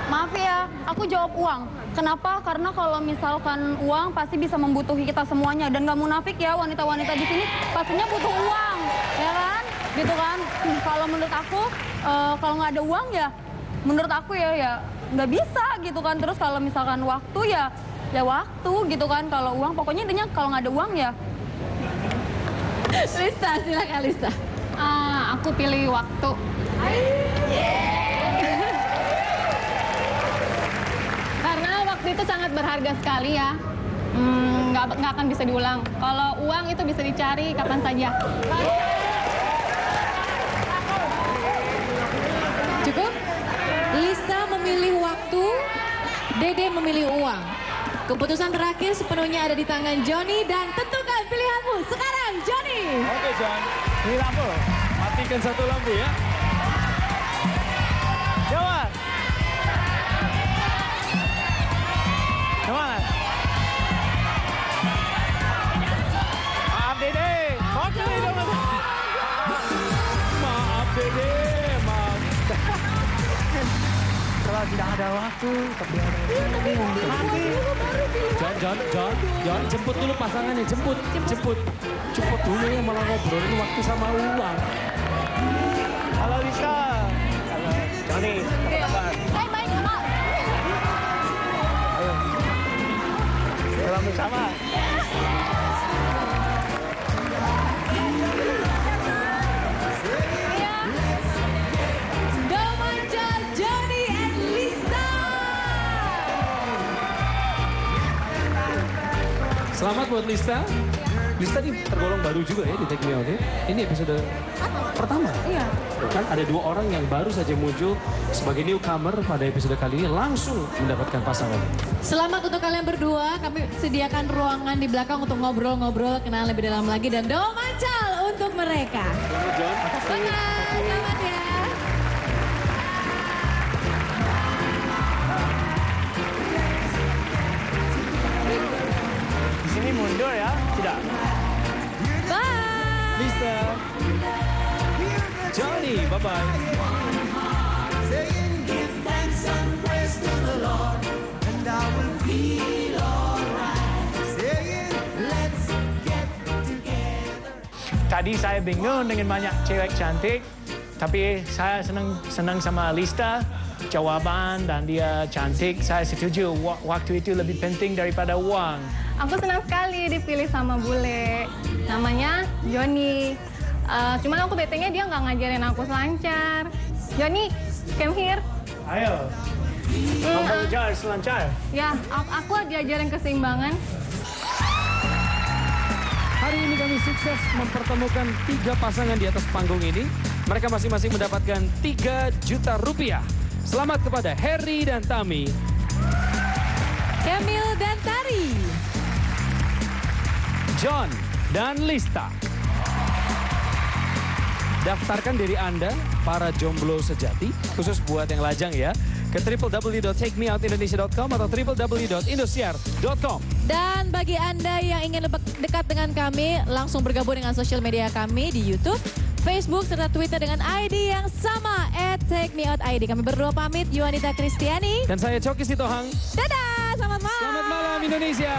Maaf ya, aku jawab uang. Kenapa? Karena kalau misalkan uang pasti bisa membutuhi kita semuanya. Dan nggak munafik ya, wanita-wanita di sini pastinya butuh uang, ya kan? Gitu kan? Kalau menurut aku, kalau nggak ada uang ya, menurut aku ya nggak bisa gitu kan. Terus kalau misalkan waktu ya waktu gitu kan. Kalau uang, pokoknya intinya kalau nggak ada uang ya. Lista, silakan Lista. Aku pilih waktu. Karena waktu itu sangat berharga sekali ya. Nggak akan bisa diulang. Kalau uang itu bisa dicari kapan saja. Cukup? Lista memilih waktu, Dede memilih uang. Keputusan terakhir sepenuhnya ada di tangan Johnny dan tentukan pilihanmu sekarang, Johnny. Oke, John. Ini lampu. Matikan 1 lampu ya. Jawab. Kemana? Maaf, Dede. Maaf, Dede. Maaf. Kalau tidak ada waktu, tapi ada John, jemput dulu pasangannya, jemput dulu ya, malah ngobrolin waktu sama uang. Halo Lisa. Halo Johnny. Apa kabar? Baik, Mama. Ayo. Halo. Sama-sama. Domanja, Johnny, and Lista. Selamat buat Lista. Lista ini tergolong baru juga ya di Take Me Out ya. Ini episode pertama. Iya. Kan ada 2 orang yang baru saja muncul sebagai newcomer pada episode kali ini langsung mendapatkan pasangan. Selamat untuk kalian berdua. Kami sediakan ruangan di belakang untuk ngobrol-ngobrol, kenal lebih dalam lagi. Dan Domancal untuk mereka. Selamat John. Selamat ya. Di sini mundur ya, tidak. Bye. Lista. Johnny, bye-bye. Tadi saya bingung dengan banyak cewek cantik, tapi saya senang sama Lista, jawaban dan dia cantik. Saya setuju, waktu itu lebih penting daripada uang. Aku senang sekali dipilih sama bule. Namanya Johnny. Cuman aku betenya dia nggak ngajarin aku selancar. Johnny, come here. Ayo. Kamu belajar selancar. Ya, aku diajarin keseimbangan. Hari ini kami sukses mempertemukan 3 pasangan di atas panggung ini. Mereka masing-masing mendapatkan 3 juta rupiah. Selamat kepada Harry dan Tami. Camille dan Tari. John dan Lista. Daftarkan diri Anda, para jomblo sejati, khusus buat yang lajang ya, ke www.takemeoutindonesia.com atau www.indosiar.com. Dan bagi Anda yang ingin lebih dekat dengan kami, langsung bergabung dengan sosial media kami di YouTube, Facebook, serta Twitter dengan ID yang sama, @takemeoutid. Kami berdua pamit, Yuanita Kristiani. Dan saya Coki Sitohang. Dadah, selamat malam. Selamat malam Indonesia.